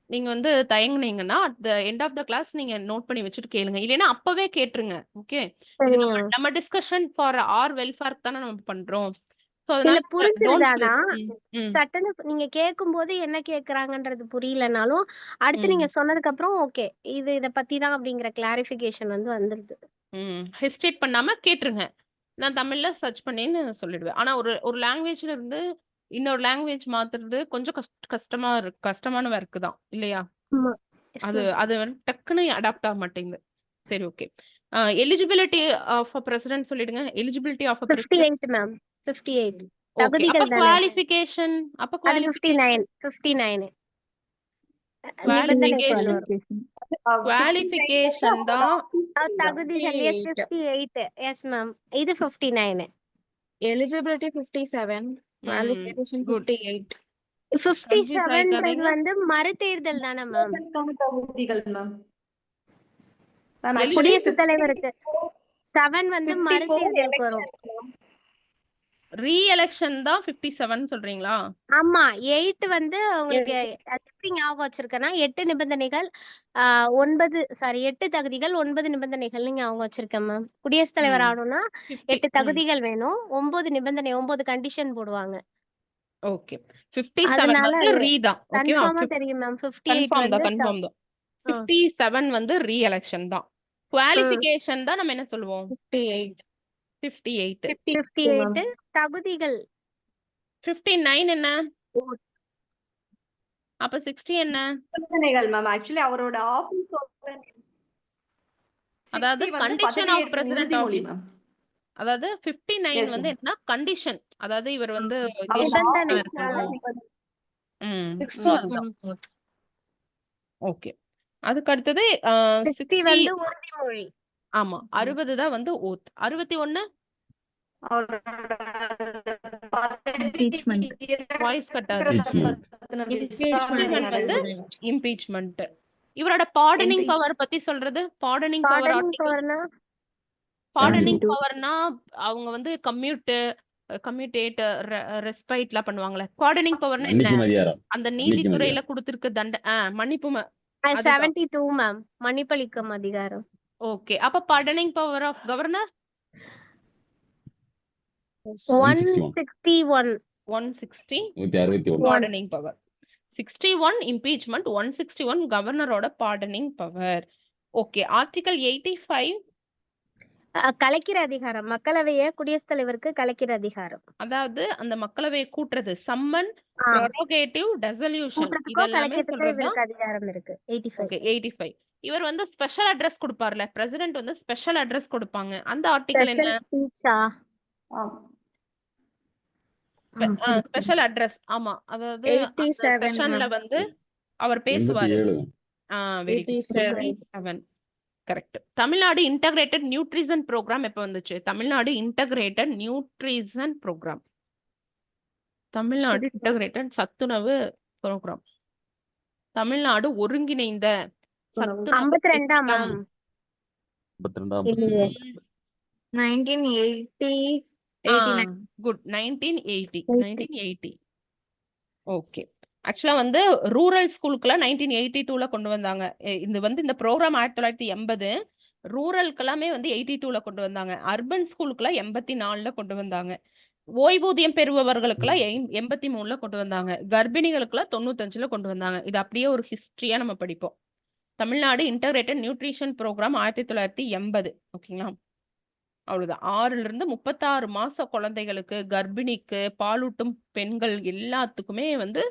நீங்க வந்து தயங்குனீங்கன்னா at the end of the class நீங்க நோட் பண்ணி வச்சுட்டு கேளுங்க. இல்லைன்னா அப்பவே கேட்டுருங்க. ஓகே. இது நம்ம டிஸ்கஷன் ஃபார் ஆர் வெல்ஃபேர் தானே நம்ம பண்றோம். சோ இல்ல அதனால புரிஞ்சிருதானா? சட்டன்னு நீங்க கேட்கும்போது என்ன கேக்குறாங்கன்றது புரியலனாலும் அடுத்து நீங்க சொன்னதுக்கு அப்புறம் ஓகே இத பத்தி தான் அப்படிங்கிற கிளாரிபிகேஷன் வந்து வந்துருது. ஹெசிடேட் பண்ணாம கேட்டுருங்க. நான் தமிழ்ல சர்ச் பண்ணேன்னு சொல்லிடுவேன். ஆனா ஒரு லாங்குவேஜ்ல இருந்து இன்னொரு லாங்குவேஜ் மாத்துறது கொஞ்சம் கஷ்டமான ஒர்க் தான் இல்லையா? ஆமா. அது வந்து டக்குன்னு அடாப்ட் ஆக மாட்டேங்குது. சரி, okay. Eligibility of a president சொல்லிடுங்க. Eligibility of a president. 58 ma'am 58 okay. அப்ப தகுதிகள் தானே குவாலிஃபிகேஷன் அது 59 59 நிபந்தனைகள் வரும் குவாலிஃபிகேஷன் தான். தகுதிகள் எஸ் 58 எஸ் மேம் இது 59 Eligibility 57, qualification good. 58. 57 வந்து மறுதேர்தல் தானே மேம் தகுதிகள் மேம். குடியரசுத் தலைவருக்கு 7 வந்து மறுதேர்தலுக்கு வரும். ரீ எலெக்ஷன் தான் 57 சொல்றீங்களா? ஆமா 8 வந்து உங்களுக்கு அது எப்படி ஞாபகம் வச்சிருக்கேன்னா 8 நிபந்தனைகள் 8 தகுதிகள் 9 நிபந்தனைகள் ஞாபகம் வச்சிருக்கேன் மேம். குடியரசுத் தலைவர் ஆகணும்னா 8 தகுதிகள் வேணும், 9 நிபந்தனை 9 கண்டிஷன் போடுவாங்க. ஓகே. 57 அதனால வந்து ரீ தான். ஓகேவா? கன்ஃபார்மா தெரியும் மேம் 58 கன்ஃபார்ம் தான், வந்து கன்ஃபார்ம் தான். 57 வந்து ரீ எலெக்ஷன் தான். குவாலிஃபிகேஷன் தான் நம்ம என்ன சொல்லுவோம்? 58. 58. 58 தகுதிகள் 59 என்ன? அப்ப 60 என்ன? நிபந்தனைகள் மேம். ஆக்சுவலி அவரோட ஆபீஸ் அதாவது condition of president office. Ma'am. அதாவது 59 Yes, வந்து ma'am. என்ன? கண்டிஷன். அதாவது இவர் வந்து நிபந்தனை. ம். 61. ஓகே. அதுக்கு அடுத்தது 60 வந்து உறுதிமொழி. ஆமா 60 தான் வந்து ஓத். 61 வாய்ஸ் கட் ஆகுது. வந்து இம்பீச்மெண்ட். இவரோட பார்டனிங் பவர் பத்தி சொல்றது. பார்டனிங் பவர் பார்டனிங் பவர்னா அவங்க வந்து கம்யூட்டேட் ரெஸ்பைட்லாம் பண்ணுவாங்கல. பார்டனிங் பவர்னா மன்னிக்கும் என்ன? அதிகாரம். அந்த மன்னிக்கும் நீதித்துறையில கொடுத்திருக்க மன்னிப்பு 72 மேம் மன்னிப்பளிக்கும் அதிகாரம். ஓகே. அப்ப pardoning power of governor 161 160 161. Pardoning power. 61 impeachment, 161 கவர்னரோட பார்டனிங் பவர். ஓகே. ஆர்டிகல் 85 கலைக்கிற அதிகாரம். மக்களவைய குடியரசுத் தலைவருக்கு கலைக்கிற அதிகாரம். அதாவது அந்த மக்களவையை கூட்டுறது. சம்மன், ப்ரெரோகேட்டிவ், டெசல்யூஷன் இதெல்லாமே சொல்றதுதான் அதிகாரம் இருக்கு. 85 ஓகே. 85 இவர் வந்து ஸ்பெஷல் அட்ரஸ் கொடுப்பார்ல. பிரசிடென்ட் வந்து ஸ்பெஷல் அட்ரஸ் கொடுப்பாங்க. அந்த ஆர்டிகல் என்ன? ஸ்பீச்சா ஸ்பெஷல் அட்ரஸ். ஆமா. அதாவது 87 செஷன்ல வந்து அவர் பேசுவாரு. 87. Very good. 87 correct. Tamil Nadu integrated nutrition programme எப்ப வந்துச்சு? Tamil Nadu integrated nutrition programme. Tamil Nadu integrated சத்துணவு ப்ரோக்ராம். தமிழ்நாடு ஒருங்கிணைந்த சத்துணவு 52 மேம் 52. 1980, 89. குட். 1980. ஓகே. ஆக்சுவலா வந்து ரூரல் ஸ்கூலுக்குலாம் 1982ல கொண்டு வந்தாங்க. இது வந்து இந்த ப்ரோக்ராம் 1980. ரூரலுக்கு எல்லாமே வந்து 82ல கொண்டு வந்தாங்க. அர்பன் ஸ்கூலுக்குலாம் 84ல கொண்டு வந்தாங்க. ஓய்வூதியம் பெறுபவர்களுக்கெல்லாம் 83ல கொண்டு வந்தாங்க. கர்ப்பிணிகளுக்கெல்லாம் 95ல கொண்டு வந்தாங்க. இது அப்படியே ஒரு ஹிஸ்டரியா நம்ம படிப்போம். Tamil Nadu integrated nutrition programme 1980. ஓகேங்களா? அவ்வளவுதான். 6ல இருந்து 36 மாச குழந்தைகளுக்கு, கர்ப்பிணிக்கு, பாலூட்டும் பெண்கள் எல்லாத்துக்குமே வந்து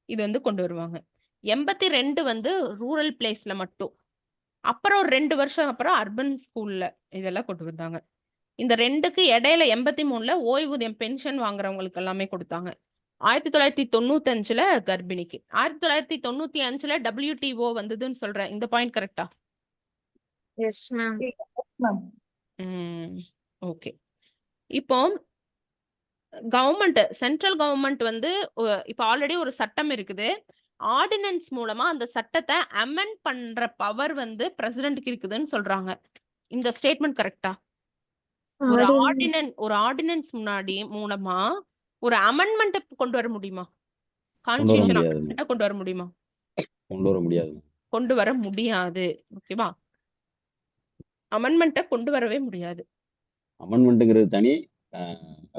இது வந்து கொண்டு வருவாங்க. 82 வந்து ரூரல் பிளேஸ்ல மட்டும். அப்புறம் ஒரு 2 வருஷம் அப்புறம் அர்பன் ஸ்கூல்ல இதெல்லாம் கொண்டு வந்தாங்க. இந்த 2க்கு இடையில 83ல ஓய்வூதியம் பென்ஷன் வாங்குறவங்களுக்கு எல்லாமே கொடுத்தாங்க. 1995ல கர்ப்பிணிக்கு. 1995ல WTO வந்ததுன்னு சொல்றேன். இந்த பாயிண்ட் கரெக்டா? Yes, ma'am. ஓகே. இப்போ சென்ட்ரல் கவர்மெண்ட் வந்து இப்போ ஆல்ரெடி ஒரு சட்டம் இருக்குது. ஆர்டினன்ஸ் மூலமா அந்த சட்டத்தை அமெண்ட் பண்ற பவர் வந்து பிரசிடென்ட்க்கு இருக்குதுன்னு சொல்றாங்க. இந்த ஸ்டேட்மெண்ட் கரெக்டா? ஒரு ஆர்டினன்ஸ் மூலமா ஒரு அமெண்ட்மெண்ட் கொண்டு வர முடியுமா? கான்ஸ்டிடியூஷன் அமெண்ட்மெண்ட் கொண்டு வர முடியுமா? கொண்டு வர முடியாது. கொண்டு வர முடியாது. ஓகேவா? அமெண்ட்மெண்ட்டை கொண்டு வரவே முடியாது. அமெண்ட்மெண்ட்ங்கிறது தனி,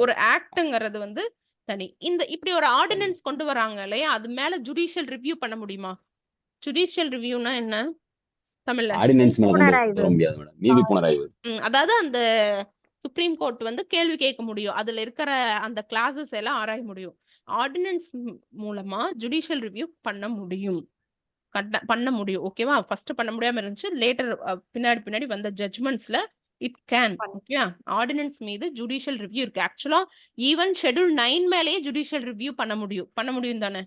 ஒரு ஆக்ட்ங்கிறது வந்து தனி. இப்படி ஒரு ஆர்டினன்ஸ் கொண்டு வராங்க இல்லையா? அது மேல ஜுடிஷியல் ரிவ்யூ பண்ண முடியுமா? ஜுடிஷியல் ரிவ்யூனா என்ன தமிழ்ல? ஆர்டினன்ஸ் மேல கொண்டு வர முடியாது மேடம். நீதி புனராய்வு. அதாவது அந்த சுப்ரீம் கோர்ட் வந்து கேள்வி கேட்க முடியும். அதுல இருக்கிற அந்த கிளாஸஸ் எல்லாம் ஆராய முடியும். ஆர்டினன்ஸ் மூலமா ஜுடிஷியல் ரிவ்யூ பண்ண முடியும். பண்ண முடியும். ஓகேவா? ஃபர்ஸ்ட் பண்ண முடியாம இருந்துச்சு. லேட்டர் பின்னாடி பின்னாடி வந்த ஜட்ஜ்மெண்ட்ஸ்ல இட் கேன். ஓகேவா? ஆர்டினன்ஸ் மீது ஜுடிஷியல் ரிவ்யூ இருக்கு. ஆக்சுவலா ஈவன் ஷெட்யூல் 9 மேலேயே ஜுடிஷியல் ரிவ்யூ பண்ண முடியும் தானே?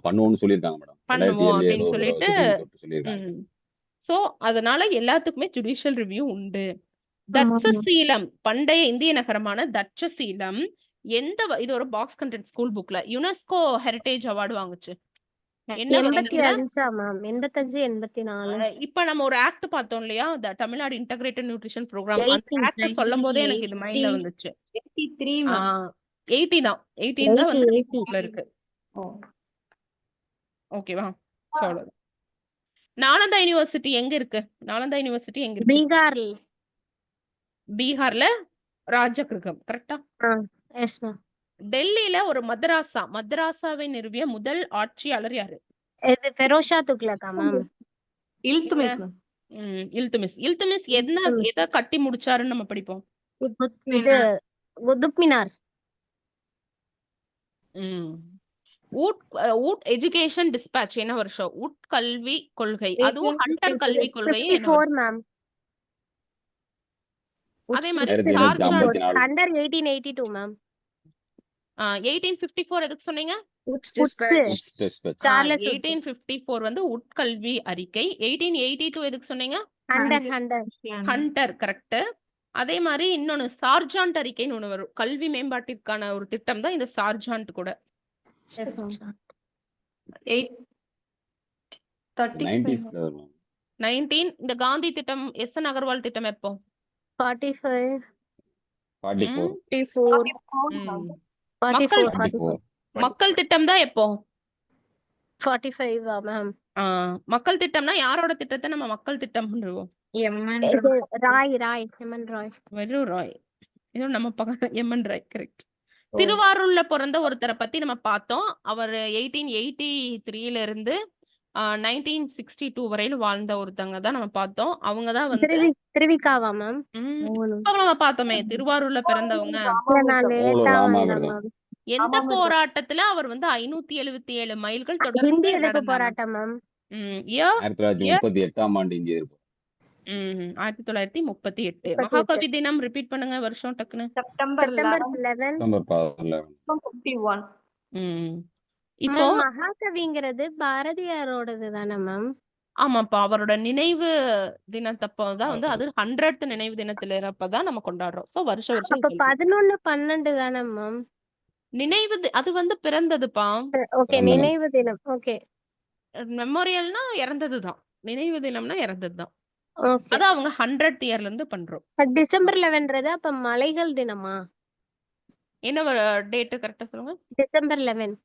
பண்ணுவோம்னு சொல்லியிருக்காங்க மேடம். பண்ணுவோம் 2007 அப்படின்னு ஏதோ ஒரு சொல்லிட்டு சுப்ரீம் கோர்ட் சொல்லியிருக்காங்க. சோ அதனால எல்லாத்துக்குமே ஜுடிஷியல் ரிவ்யூ உண்டு. ஆமா. தட்சசீலம் பண்டைய இந்திய நகரமான தட்சசீலம் இது ஒரு பாக்ஸ் கண்டென்ட் ஸ்கூல் புக்ல யுனெஸ்கோ ஹெரிடேஜ் அவார்டு வாங்குச்சு. என்ன வருஷத்துல? 85 மேம் 85 84 இப்ப நம்ம ஒரு ஆக்ட் பார்த்தோம் இல்லையா? Tamil Nadu integrated nutrition programme. அந்த 18 ஆக்ட் சொல்லும் போதே எனக்கு இது மைண்ட்ல வந்துச்சு. 83 ஆ, மேம். 80 தான் 18 தான் வந்து 80 புக்ல இருக்கு. ஓ. ஓகேவா? அவ்வளவுதான். நாலந்தா யூனிவர்சிட்டி எங்க இருக்கு? நாலந்தா யூனிவர்சிட்டி எங்க இருக்கு? பீகார். பீகார்ல ராஜகிருகம். கரெக்டா? Yes ma'am. டெல்லியில ஒரு மதராசாவை நிறுவிய முதல் ஆட்சியாளர் யாரு? இது ஃபெரோஷா துக்ளக்கா மேம்? இல்துமிஸ் மேம். இல்துமிஸ் எதை கட்டி முடிச்சாருன்னு நம்ம படிப்போம். இது குதுப் மினார். ஊட் எஜுகேஷன் டிஸ்பேட்ச் என்ன வருஷம்? கல்வி கொள்கை, அதுவும் ஹண்டர் கல்வி கொள்கை என்ன 54 வருஷம்? மேம். அதே மாதிரி 1854. Under 1882 ma'am. 1854 எதுக்கு சொன்னீங்க? சார்லஸ் 1854 வந்து உட்கல்வி அறிக்கை. 1882 எதுக்கு சொன்னீங்க? ஹண்டர். கரெக்ட். அதே மாதிரி இன்னொன்னு சார்ஜாண்ட் அறிக்கைன்னு ஒண்ணு வரும். கல்வி மேம்பாட்டிற்கான ஒரு திட்டம் தான் இந்த சார்ஜாண்ட் கூட. 90s ல வரும். 19 இந்த காந்தி திட்டம், எஸ் என் அகர்வால் திட்டம் எப்போ? 45 44. மக்கள் திட்டம் தான் எப்போ? 45 மேம். மக்கள் திட்டம்னா யாரோட திட்டத்தை நம்ம மக்கள் திட்டம் பண்ணுவோம்? ராய் எமன் ராய். வெறும் ராய். இன்னும் நம்ம பக்கம் எம்என் ராய். கரெக்ட். திருவாரூர்ல பிறந்த ஒருத்தரை பத்தி நம்ம பார்த்தோம். அவர் 1883ல இருந்து 1962 வரையில வாழ்ந்த ஒருத்தங்க தான் நம்ம பார்த்தோம். அவங்க தான் வந்து திருவிக்காவா மேம்? இப்ப நம்ம பார்த்தோமே திருவாரூர்ல பிறந்தவங்க. எந்த போராட்டத்துல அவர் வந்து 577 மைல்கள் தொடர்ந்து இந்திய எதிர்ப்பு போராட்டம் மேம். 1938ஆம் ஆண்டு இந்திய எதிர்ப்பு. 1938. மகாகவி தினம் ரிப்பீட் பண்ணுங்க வருஷம் டக்குன்னு. செப்டம்பர் 11 51. இப்போ மகாகவிங்கிறது பாரதியாரோடது தானே மேம்? ஆமாப்பா, அவரோட நினைவு தினத்தப்பதான் வந்து அது 100th நினைவு தினத்துல அப்பதான் நம்ம கொண்டாடுறோம். சோ வருஷம் அப்ப 11/12 தானே மேம்? நினைவு அது வந்து பிறந்ததுப்பா. ஓகே, நினைவு தினம். ஓகே, மெமோரியல்னா இறந்ததுதான். நினைவு தினம்னா இறந்ததுதான். ஓகே. அது அவங்க 100th இயர்ல இருந்து பண்றோம். டிசம்பர் 11 அப்ப மலைகள் தினமா? என்ன டேட் கரெக்டா சொல்லுங்க. டிசம்பர் 11.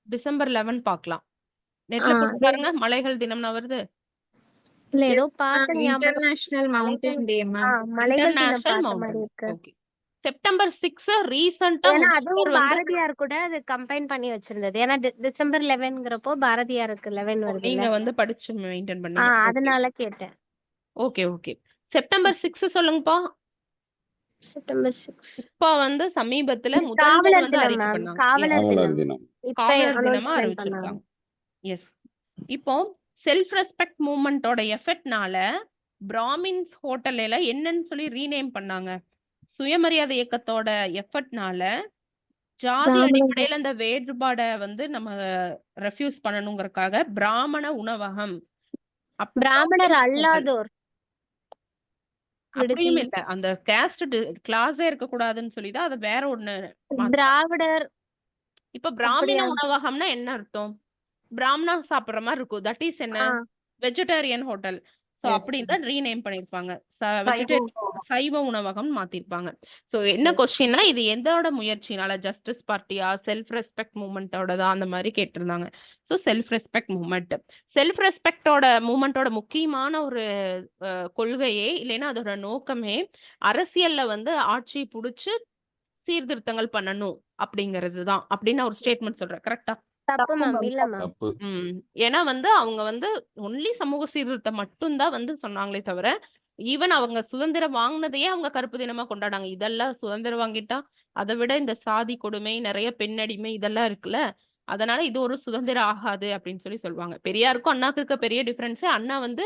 டிசம்பர் 11 பார்க்கலாம். நெட்ல போட்டு பாருங்க, மலைகள் தினம்னா வருது. இல்ல ஏதோ பார்த்த ஞாபகம். இன்டர்நேஷனல் மவுண்டன் டே மேம். மலைகள் தினம் இன்டர்நேஷனல் பார்த்த மவுண்டன். மாதிரி இருக்கு. ஓகே. செப்டம்பர் 6 ரீசன்ட்டா ஏன்னா அதுவும் பாரதியார் கூட அது கம்பைன் பண்ணி வச்சிருந்தது. ஏன்னா டிசம்பர் 11ங்கிறப்போ பாரதியாருக்கு 11 வருது. நீங்க வந்து படிச்சு மெயின்டைன் பண்ணீங்க. அதனால கேட்டேன். Okay okay. செப்டம்பர் 6 சொல்லுங்கப்பா. செப்டம்பர் 6 இப்ப வந்து சமீபத்துல முதல் காவலர் வந்து தினம் அறிக்கை மேம். பண்ணாங்க. காவலர் காவலர் தினம் தினம். இப்ப காவலர் தினமா announcement அறிவிச்சிருக்காங்க. பண்ணாங்க. எஸ். இப்போ செல்ஃப் ரெஸ்பெக்ட் மூவ்மெண்டோட எஃபெக்ட்னால பிராமின்ஸ் ஹோட்டல்ல என்னன்னு சொல்லி ரீநேம் பண்ணாங்க. சுயமரியாதை இயக்கத்தோட எஃபர்ட்னால ஜாதி பிராமண அடிப்படையில அந்த வேறுபாட வந்து நம்ம ரெஃப்யூஸ் பண்ணணுங்கிறதுக்காக பிராமண உணவகம் பிராமணர் அல்லாதோர் அப்படியும் இல்ல, அந்த கேஸ்ட் கிளாஸே இருக்க கூடாதுன்னு சொல்லிதான் அதை வேற ஒண்ணு மாத்தி- திராவிடர். இப்ப பிராமண அப்படியா? உணவகம்னா என்ன அர்த்தம்? பிராமணா சாப்பிடுற மாதிரி இருக்கும். தட் இஸ் என்ன? ஆ, வெஜிடேரியன் ஹோட்டல். So Yes. அப்படிதான் ரீநேம் பண்ணிருப்பாங்க. சைவம். சைவ உணவகம் மாத்திருப்பாங்க. சோ என்ன கொஸ்டின்னா, இது எதோட முயற்சினால? ஜஸ்டிஸ் பார்ட்டியா, செல்ஃப் ரெஸ்பெக்ட் மூவ்மெண்டோட தான் அந்த மாதிரி கேட்டிருந்தாங்க. So self respect movement. Self ரெஸ்பெக்டோட மூவ்மெண்டோட முக்கியமான ஒரு கொள்கையே இல்லைன்னா அதோட நோக்கமே அரசியல்ல வந்து ஆட்சி புடிச்சு சீர்திருத்தங்கள் பண்ணணும் அப்படிங்கிறது தான் அப்படின்னு ஒரு ஸ்டேட்மெண்ட் சொல்றேன். கரெக்டா? தப்பு மேம். இல்ல மேம். தப்பு. ஏன்னா வந்து அவங்க வந்து ஒன்லி சமூக சீர்திருத்தம் மட்டும்தான் வந்து சொன்னாங்களே தவிர, ஈவன் அவங்க சுதந்திரம் வாங்கினதையே அவங்க கருப்பு தினமா கொண்டாடாங்க. இதெல்லாம் சுதந்திரம் வாங்கிட்டா அதை விட இந்த சாதி கொடுமை, நிறைய பெண்ணடிமை இதெல்லாம் இருக்குல்ல, அதனால இது ஒரு சுதந்திரம் ஆகாது அப்படின்னு சொல்லுவாங்க. பெரியாருக்கும் அண்ணாக்கு இருக்க பெரிய டிஃபரன்ஸ், அண்ணா வந்து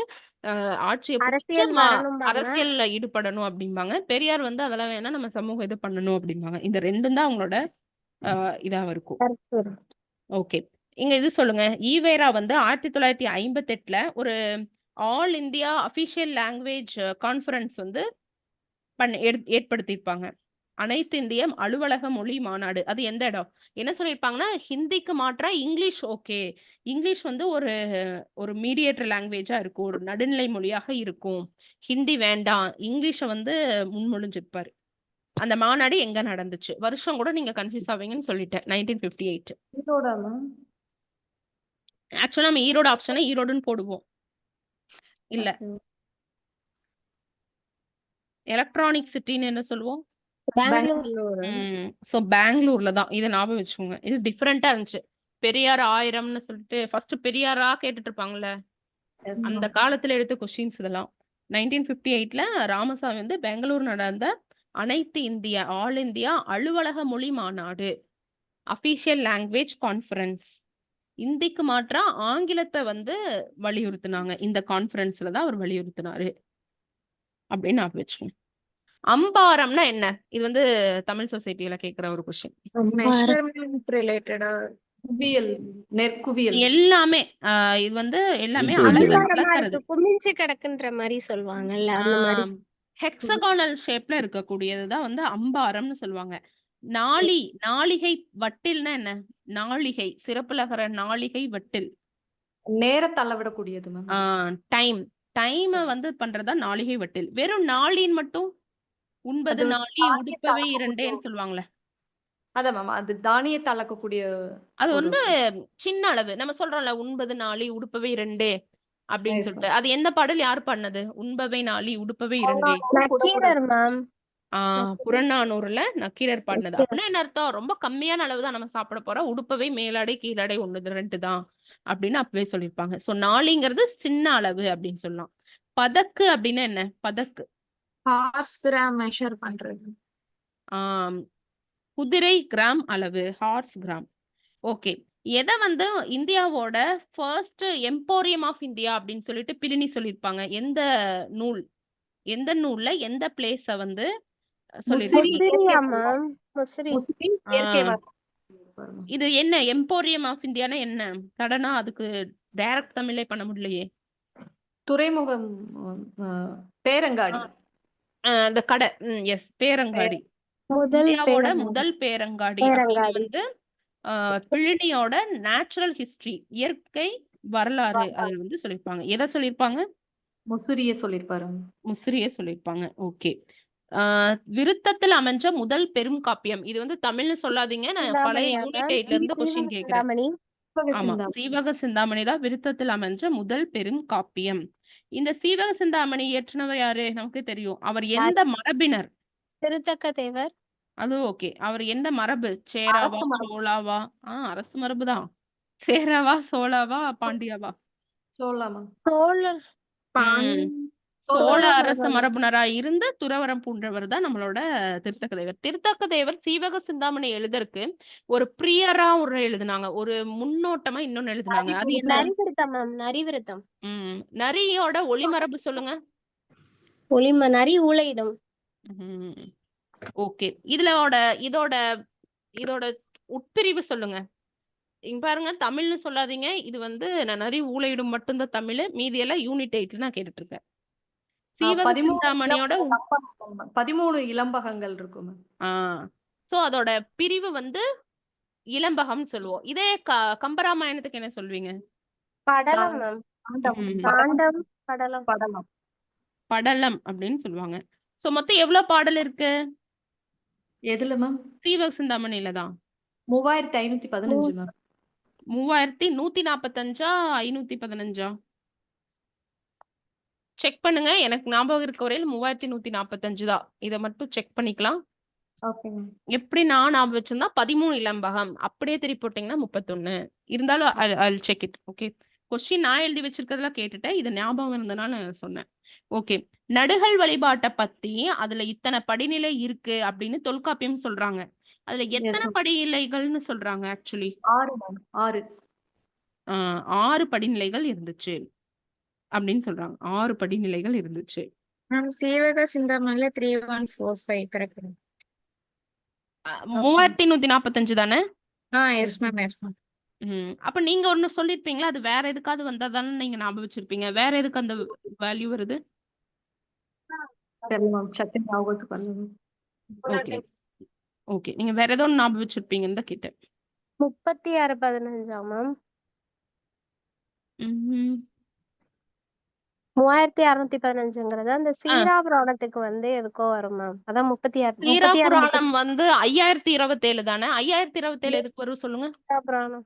ஆட்சியை அரசியல் பிடிச்சு வரணும்பாங்க. அரசியல்ல ஈடுபடணும் அப்படிம்பாங்க. பெரியார் வந்து அதெல்லாம் வேணா, நம்ம சமூக இது பண்ணணும் அப்படிம்பாங்க. இந்த ரெண்டும் தான் அவங்களோட இதா இருக்கும். கருத்து. ஓகே, இங்க இது சொல்லுங்க. ஈவேரா வந்து 1958ல ஒரு all India official language conference வந்து ஏற்படுத்தியிருப்பாங்க. அனைத்து இந்திய அலுவலக மொழி மாநாடு. அது எந்த இடம்? என்ன சொல்லியிருப்பாங்கன்னா, ஹிந்திக்கு மாற்றா இங்கிலீஷ் ஓகே. இங்கிலீஷ் வந்து ஒரு ஒரு மீடியேட்டர் லாங்குவேஜா இருக்கும். ஒரு நடுநிலை மொழியாக இருக்கும். ஹிந்தி வேண்டாம். இங்கிலீஷ வந்து முன்மொழிஞ்சிருப்பாரு. அந்த மாநாடு எங்க நடந்துச்சு? வருஷம் கூட நீங்க கன்ஃபியூஸ் ஆவீங்கன்னு சொல்லிட்டேன். 1958. ஈரோடா மேம்? ஆக்சுவலா நம்ம ஈரோடு ஆப்ஷனை ஈரோடுன்னு போடுவோம். இல்ல. எலக்ட்ரானிக் சிட்டின்னு என்ன சொல்லுவோம்? பெங்களூர். சோ பெங்களூர்ல தான். இதை ஞாபகம் வச்சுக்கோங்க. இது டிஃபரெண்டா இருந்துச்சு. பெரியார் 1000ன்னு சொல்லிட்டு ஃபர்ஸ்ட் பெரியாரா கேட்டுட்டு இருப்பாங்கல்ல, Yes, அந்த ma'am. காலத்துல எடுத்த கொஸ்டின்ஸ் இதெல்லாம். 1958ல ராமசாமி வந்து பெங்களூர் நடந்த அனைத்து இந்திய ஆல் இந்தியா அலுவலக மொழி மாநாடு அபிஷியல் லாங்குவேஜ் கான்ஃபரன்ஸ், இந்திக்கு மாற்றா ஆங்கிலத்தை வந்து வலியுறுத்தினாங்க. இந்த கான்ஃபரன்ஸ்ல தான் அவர் வலியுறுத்தினாரு அப்படின்னு ஞாபகம் வச்சுக்கோங்க. அம்பாரம்னா என்ன? இது வந்து தமிழ் சொசைட்டில கேக்குற ஒரு கொஸ்டின். மெஷர்மெண்ட் ரிலேட்டடா குவியல், நெற்குவியல். எல்லாமே இது வந்து எல்லாமே Weight அளவு வைக்கிறது. அலங்காரமா அளக்கிறது. இருக்கு, குமிஞ்சு கிடக்குன்ற மாதிரி சொல்லுவாங்கல்ல, அந்த மாதிரி. ஹெக்ஸகானல் ஷேப்ல இருக்கக்கூடியது தான் வந்து அம்பாரம்னு சொல்லுவாங்க. நாளிகை வட்டில்னா என்ன? நாளிகை சிறப்புலகிற நாளிகை வட்டில். நேரத்தை அளவிடக்கூடியது மேம். டைம் வந்து பண்றதா நாளிகை வட்டில். வெறும் நாளின் மட்டும் உண்பது அது நாளி தானியத்தை உடுப்பவை அளக்கக்கூடிய இரண்டேன்னு சொல்லுவாங்கல்ல. அதான் மேம், அது தானியத்தை அளக்கக்கூடிய அது ஒரு வந்து சின்ன அளவு. நம்ம சொல்றோம்ல, உண்பது நாளி உடுப்பவை இரண்டே அப்படின்னு Yes, சொல்லிட்டு. அது எந்த பாடல் யார் பண்ணது? உண்பவை நாளி உடுப்பவை இரண்டே. நக்கீரர் மேம். புறநானூறுல நக்கீரர் பாடினது. அப்படின்னா என்ன அர்த்தம்? ரொம்ப கம்மியான அளவு தான் நம்ம சாப்பிட போறோம். உடுப்பவை மேலாடை கீழடை 1 2 தான் அப்படின்னு அப்பவே சொல்லியிருப்பாங்க. சோ நாளிங்கிறது சின்ன அளவு அப்படின்னு சொல்லலாம். பதக்கு அப்படின்னா என்ன? பதக்கு ஹார்ஸ் கிராம் மெஷர் பண்றது. ஆம், குதிரை கிராம் அளவு, ஹார்ஸ் கிராம். ஓகே, எதை வந்து இந்தியாவோட ஃபர்ஸ்ட் எம்போரியம் ஆஃப் இந்தியா அப்படின்னு சொல்லிட்டு பிலினி சொல்லியிருப்பாங்க? எந்த நூல்ல எந்த பிளேஸ வந்து சொல்லியிருப்பாங்க? முசிறியா மேம்? முசிறி. முஸ்லிம் இயற்கை ஆ. வரலாறு. இது என்ன எம்போரியம் ஆஃப் இந்தியானா என்ன? கடனா அதுக்கு டைரக்ட் தமிழே பண்ண முடியலையே. துறைமுகம், பேரங்காடி. அந்த கடை. எஸ், பேரங்காடி. முதல் இந்தியாவோட பேரங்காடி. முதல் பேரங்காடி அப்படின்னு பேரங்காடி. வந்து பிளினியோட நேச்சுரல் ஹிஸ்டரி இயற்கை வரலாறு அதில் வந்து சொல்லியிருப்பாங்க. எதை சொல்லியிருப்பாங்க? முசிறிய சொல்லியிருப்பாரு. முசிறிய சொல்லியிருப்பாங்க. ஓகே. விருத்தத்தில் அமைஞ்ச முதல் பெரும் காப்பியம். இது வந்து தமிழ்னு சொல்லாதீங்க, நான் பழைய சிந்தாமணியா யூனிட் மேம்? 8ல இருந்து கொஸ்டின் கேக்குறேன். சிந்தாமணி. ஆமா, சீவக சிந்தாமணி தான் விருத்தத்தில் அமைஞ்ச முதல் பெரும் காப்பியம். இந்த சீவக சிந்தாமணி இயற்றினவர் யாரு? நமக்கு தெரியும். அவர் எந்த மரபினர்? திருத்தக்க தேவர். அது ஓகே. அவர் எந்த மரபு? சேராவா, அரசு மரபு. சோழாவா? அரசு மரபு தான். சேராவா, சோழாவா, பாண்டியாவா? சொல்லலாமா? சோழர். சோழ அரச மரபுனரா இருந்து துறவரம் பூண்டவர் தான் நம்மளோட திருத்தக்க தேவர். திருத்தக்க தேவர் சீவக சிந்தாமணி எழுதற்கு ஒரு பிரியரா ஒரு எழுதுனாங்க, ஒரு முன்னோட்டமா இன்னொன்னு எழுதுனாங்க. அது என்ன? நரிவிருத்தம் மேம். நரிவிருத்தம். நரியோட ஒளிமரபு சொல்லுங்க. நரி ஊளையிடும். ஓகே, இதோட உட்பிரிவு சொல்லுங்க. இங்க பாருங்க, தமிழ்னு சொல்லாதீங்க. இது வந்து நான் நரி ஊளையிடும் மட்டும்தான் தமிழ். மீதி எல்லாம் யூனிட் 8 நான் கேட்டுட்டு இருக்கேன். சீவக சிந்தாமணியோட 13 இளம்பகங்கள் இருக்கும். சோ அதோட பிரிவு வந்து இளம்பகம் சொல்லுவோம். இதே கம்பராமாயணத்துக்கு என்ன சொல்வீங்க? படலம் மேம். பாண்டம். படலம். படலம். படலம் அப்படின்னு சொல்லுவாங்க. சோ மொத்தம் எவ்வளவு பாடல் இருக்கு எதுல மேம்? சீவக சிந்தாமணியில தான் 3515 மேம். 3145 515 செக் பண்ணுங்க. எனக்கு ஞாபகம் இருக்க வரையில் 3145 தான். இதை மட்டும் செக் பண்ணிக்கலாம். Okay ma'am. எப்படி நான் ஞாபகம் வச்சிருந்தா 13 இளம்பகம், அப்படியே திருப்பி போட்டீங்கன்னா 31 இருந்தாலும் I'll check it. Okay, question நான் எழுதி வச்சிருக்கிறதுலாம் கேட்டுட்டேன். இது ஞாபகம் இருந்தனால சொன்னேன். ஓகே, நடுகள் வழிபாட்டை பத்தி அதுல இத்தனை படிநிலை இருக்கு அப்படின்னு தொல்காப்பியம் சொல்றாங்க. அதுல எஸ் எத்தனை மேம். படிநிலைகள்னு சொல்றாங்க ஆக்சுவலி? 6 மேம். 6. 6 படிநிலைகள் இருந்துச்சு அப்படின்னு சொல்றாங்க. 6 படிநிலைகள் இருந்துச்சு. மேம் சீவக சிந்தாமணில 3145 கரெக்ட் மேம். 3145 தானே? Yes ma'am yes ma'am. அப்ப நீங்க ஒண்ணு சொல்லிருப்பீங்களா? அது வேற எதுக்காவது வந்தா தானே நீங்க ஞாபகம் வச்சிருப்பீங்க. வேற எதுக்கு அந்த வேல்யூ வருது? தெரியல மேம். சட்டுன்னு ஞாபகத்துக்கு வரல மேம். Okay okay. நீங்க வேற ஏதோ ஒண்ணு ஞாபகம் வச்சிருப்பீங்கன்னு தான் கேட்டேன். 3615 மேம். ம்ஹும். 3615ங்கிறது அந்த சீராபுராணத்துக்கு வந்து எதுக்கோ வரும் மேம். அதான் 36 சீராபுராணம் வந்து 5027 தானே? 5027 எதுக்கு வரும் சொல்லுங்க? சீராபுராணம்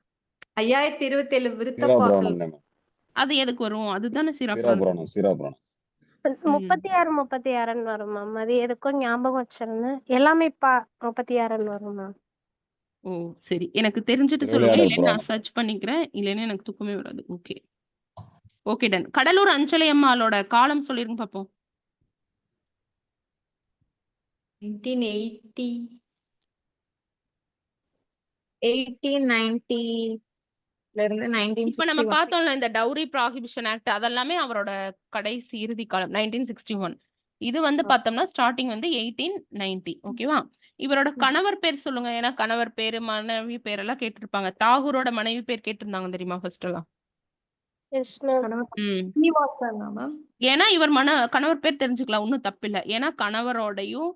5027 விருத்தப்பாக்கள். சீராபுராணம் தானே. அது எதுக்கு வரும்? அதுதானே சீராபுராணம். சீராபுராணம் 36 வரும் மேம். அது எதுக்கோ ஞாபகம் வச்சிருந்தேன். எல்லாமே 36 வரும் மேம். ஓ சரி. எனக்கு தெரிஞ்சுட்டு சொல்லுங்க. இல்லைன்னா நான் சர்ச் பண்ணிக்கிறேன். இல்லைன்னா எனக்கு தூக்கமே வராது. Okay okay done. Cuddalore Anjalai அம்மாளோட காலம் சொல்லிருங்க பாப்போம். 1980. 1890 இருந்து இப்ப நம்ம 1961. பார்த்தோம்ல இந்த டவுரி ப்ராஹிபிஷன் ஆக்ட் அதெல்லாமே அவரோட கடைசி இறுதி காலம் 1961. இது வந்து பார்த்தோம்னா ஸ்டார்டிங் வந்து 1890. ஓகேவா? இவரோட கணவர் பேர் சொல்லுங்க. ஏன்னா கணவர் பேரு மனைவி பேரெல்லாம் கேட்டிருப்பாங்க. தாகூரோட மனைவி பேர் கேட்டிருந்தாங்க தெரியுமா ஃபர்ஸ்ட் எல்லாம்? Yes ma'am. ஸ்ரீனிவாசனா மேம்? ஏன்னா இவர் கணவர் பேர் தெரிஞ்சுக்கலாம். ஒன்றும் தப்பில்லை. ஏன்னா கணவரோடையும்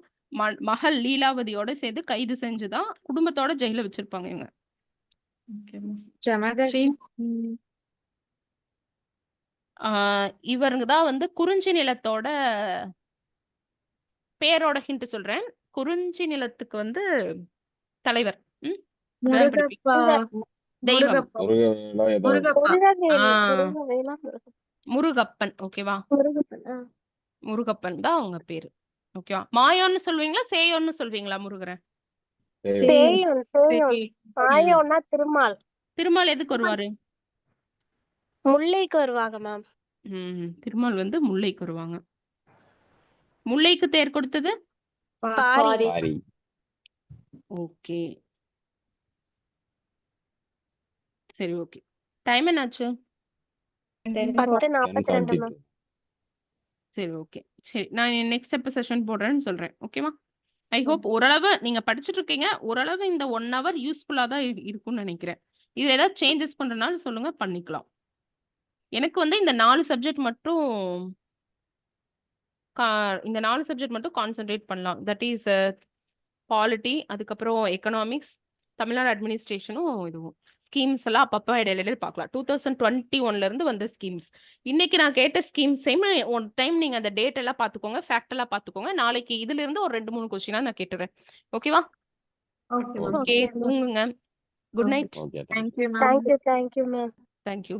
மகள் லீலாவதியோட சேர்ந்து கைது செஞ்சுதான் குடும்பத்தோட ஜெயில வச்சிருப்பாங்க இவங்க. Okay ma'am. ஜமதர் ஸ்ரீ இவருங்க தான் வந்து குறிஞ்சி நிலத்தோட பேரோட ஹிண்ட் சொல்றேன். குறிஞ்சி நிலத்துக்கு வந்து தலைவர். அப்படிதான் முருகப்பா படிப்பீங்க. தெய்வம் முருகப்பா முருகவேலா ஏதோ முருகப்பா முருகவேல் ஆ. முருகவேலா முருகப்பன். ஓகேவா? முருகப்பன். முருகப்பன் தான் அவங்க பேரு. ஓகேவா? மாயோன்னு சொல்வீங்களா சேயோன்னு சொல்வீங்களா முருகரை? சேயோன் சேயோன். மாயோன்னா திருமால். திருமால் எதுக்கு வருவாரு? முல்லைக்கு வருவாங்க மேம். திருமால் வந்து முல்லைக்கு வருவாங்க. முல்லைக்கு தேர் கொடுத்தது? பாரி. பாரி. ஓகே சரி ஓகே. டைம் என்னாச்சு? 10:42 மேம். சரி ஓகே. சரி நான் நெக்ஸ்ட் எப்போ செஷன் போடுறேன்னு சொல்றேன். ஓகேவா? ஐ ஹோப் ஓரளவு நீங்க படிச்சுட்டு இருக்கீங்க. ஓரளவு இந்த 1 hour யூஸ்ஃபுல்லா தான் இருக்கும்னு நினைக்கிறேன். இது ஏதாவது சேஞ்சஸ் பண்றதுனால சொல்லுங்க, பண்ணிக்கலாம். எனக்கு வந்து இந்த 4 சப்ஜெக்ட் மட்டும் இந்த 4 சப்ஜெக்ட் மட்டும் கான்சென்ட்ரேட் பண்ணலாம். தட் இஸ் பாலிட்டி, அதுக்கப்புறம் எக்கனாமிக்ஸ், தமிழ்நாடு அட்மினிஸ்ட்ரேஷனும் இதுவும் ஸ்கீம்ஸ் எல்லாம் அப்பப்போ இடையில பார்க்கலாம். 2021 இருந்து வந்த ஸ்கீம்ஸ். இன்னைக்கு நான் கேட்ட ஸ்கீம்ஸையும் ஒன் டைம் நீங்க அந்த டேட் எல்லாம் பார்த்துக்கோங்க, ஃபேக்ட் எல்லாம் பார்த்துக்கோங்க. நாளைக்கு இதுல இருந்து ஒரு 2-3 கொஸ்டினா நான் கேட்டுறேன். ஓகேவா? Okay ma'am. ஓகே தூங்குங்க. Good night. Okay. Thank you ma'am. Thank you ma'am. Thank you.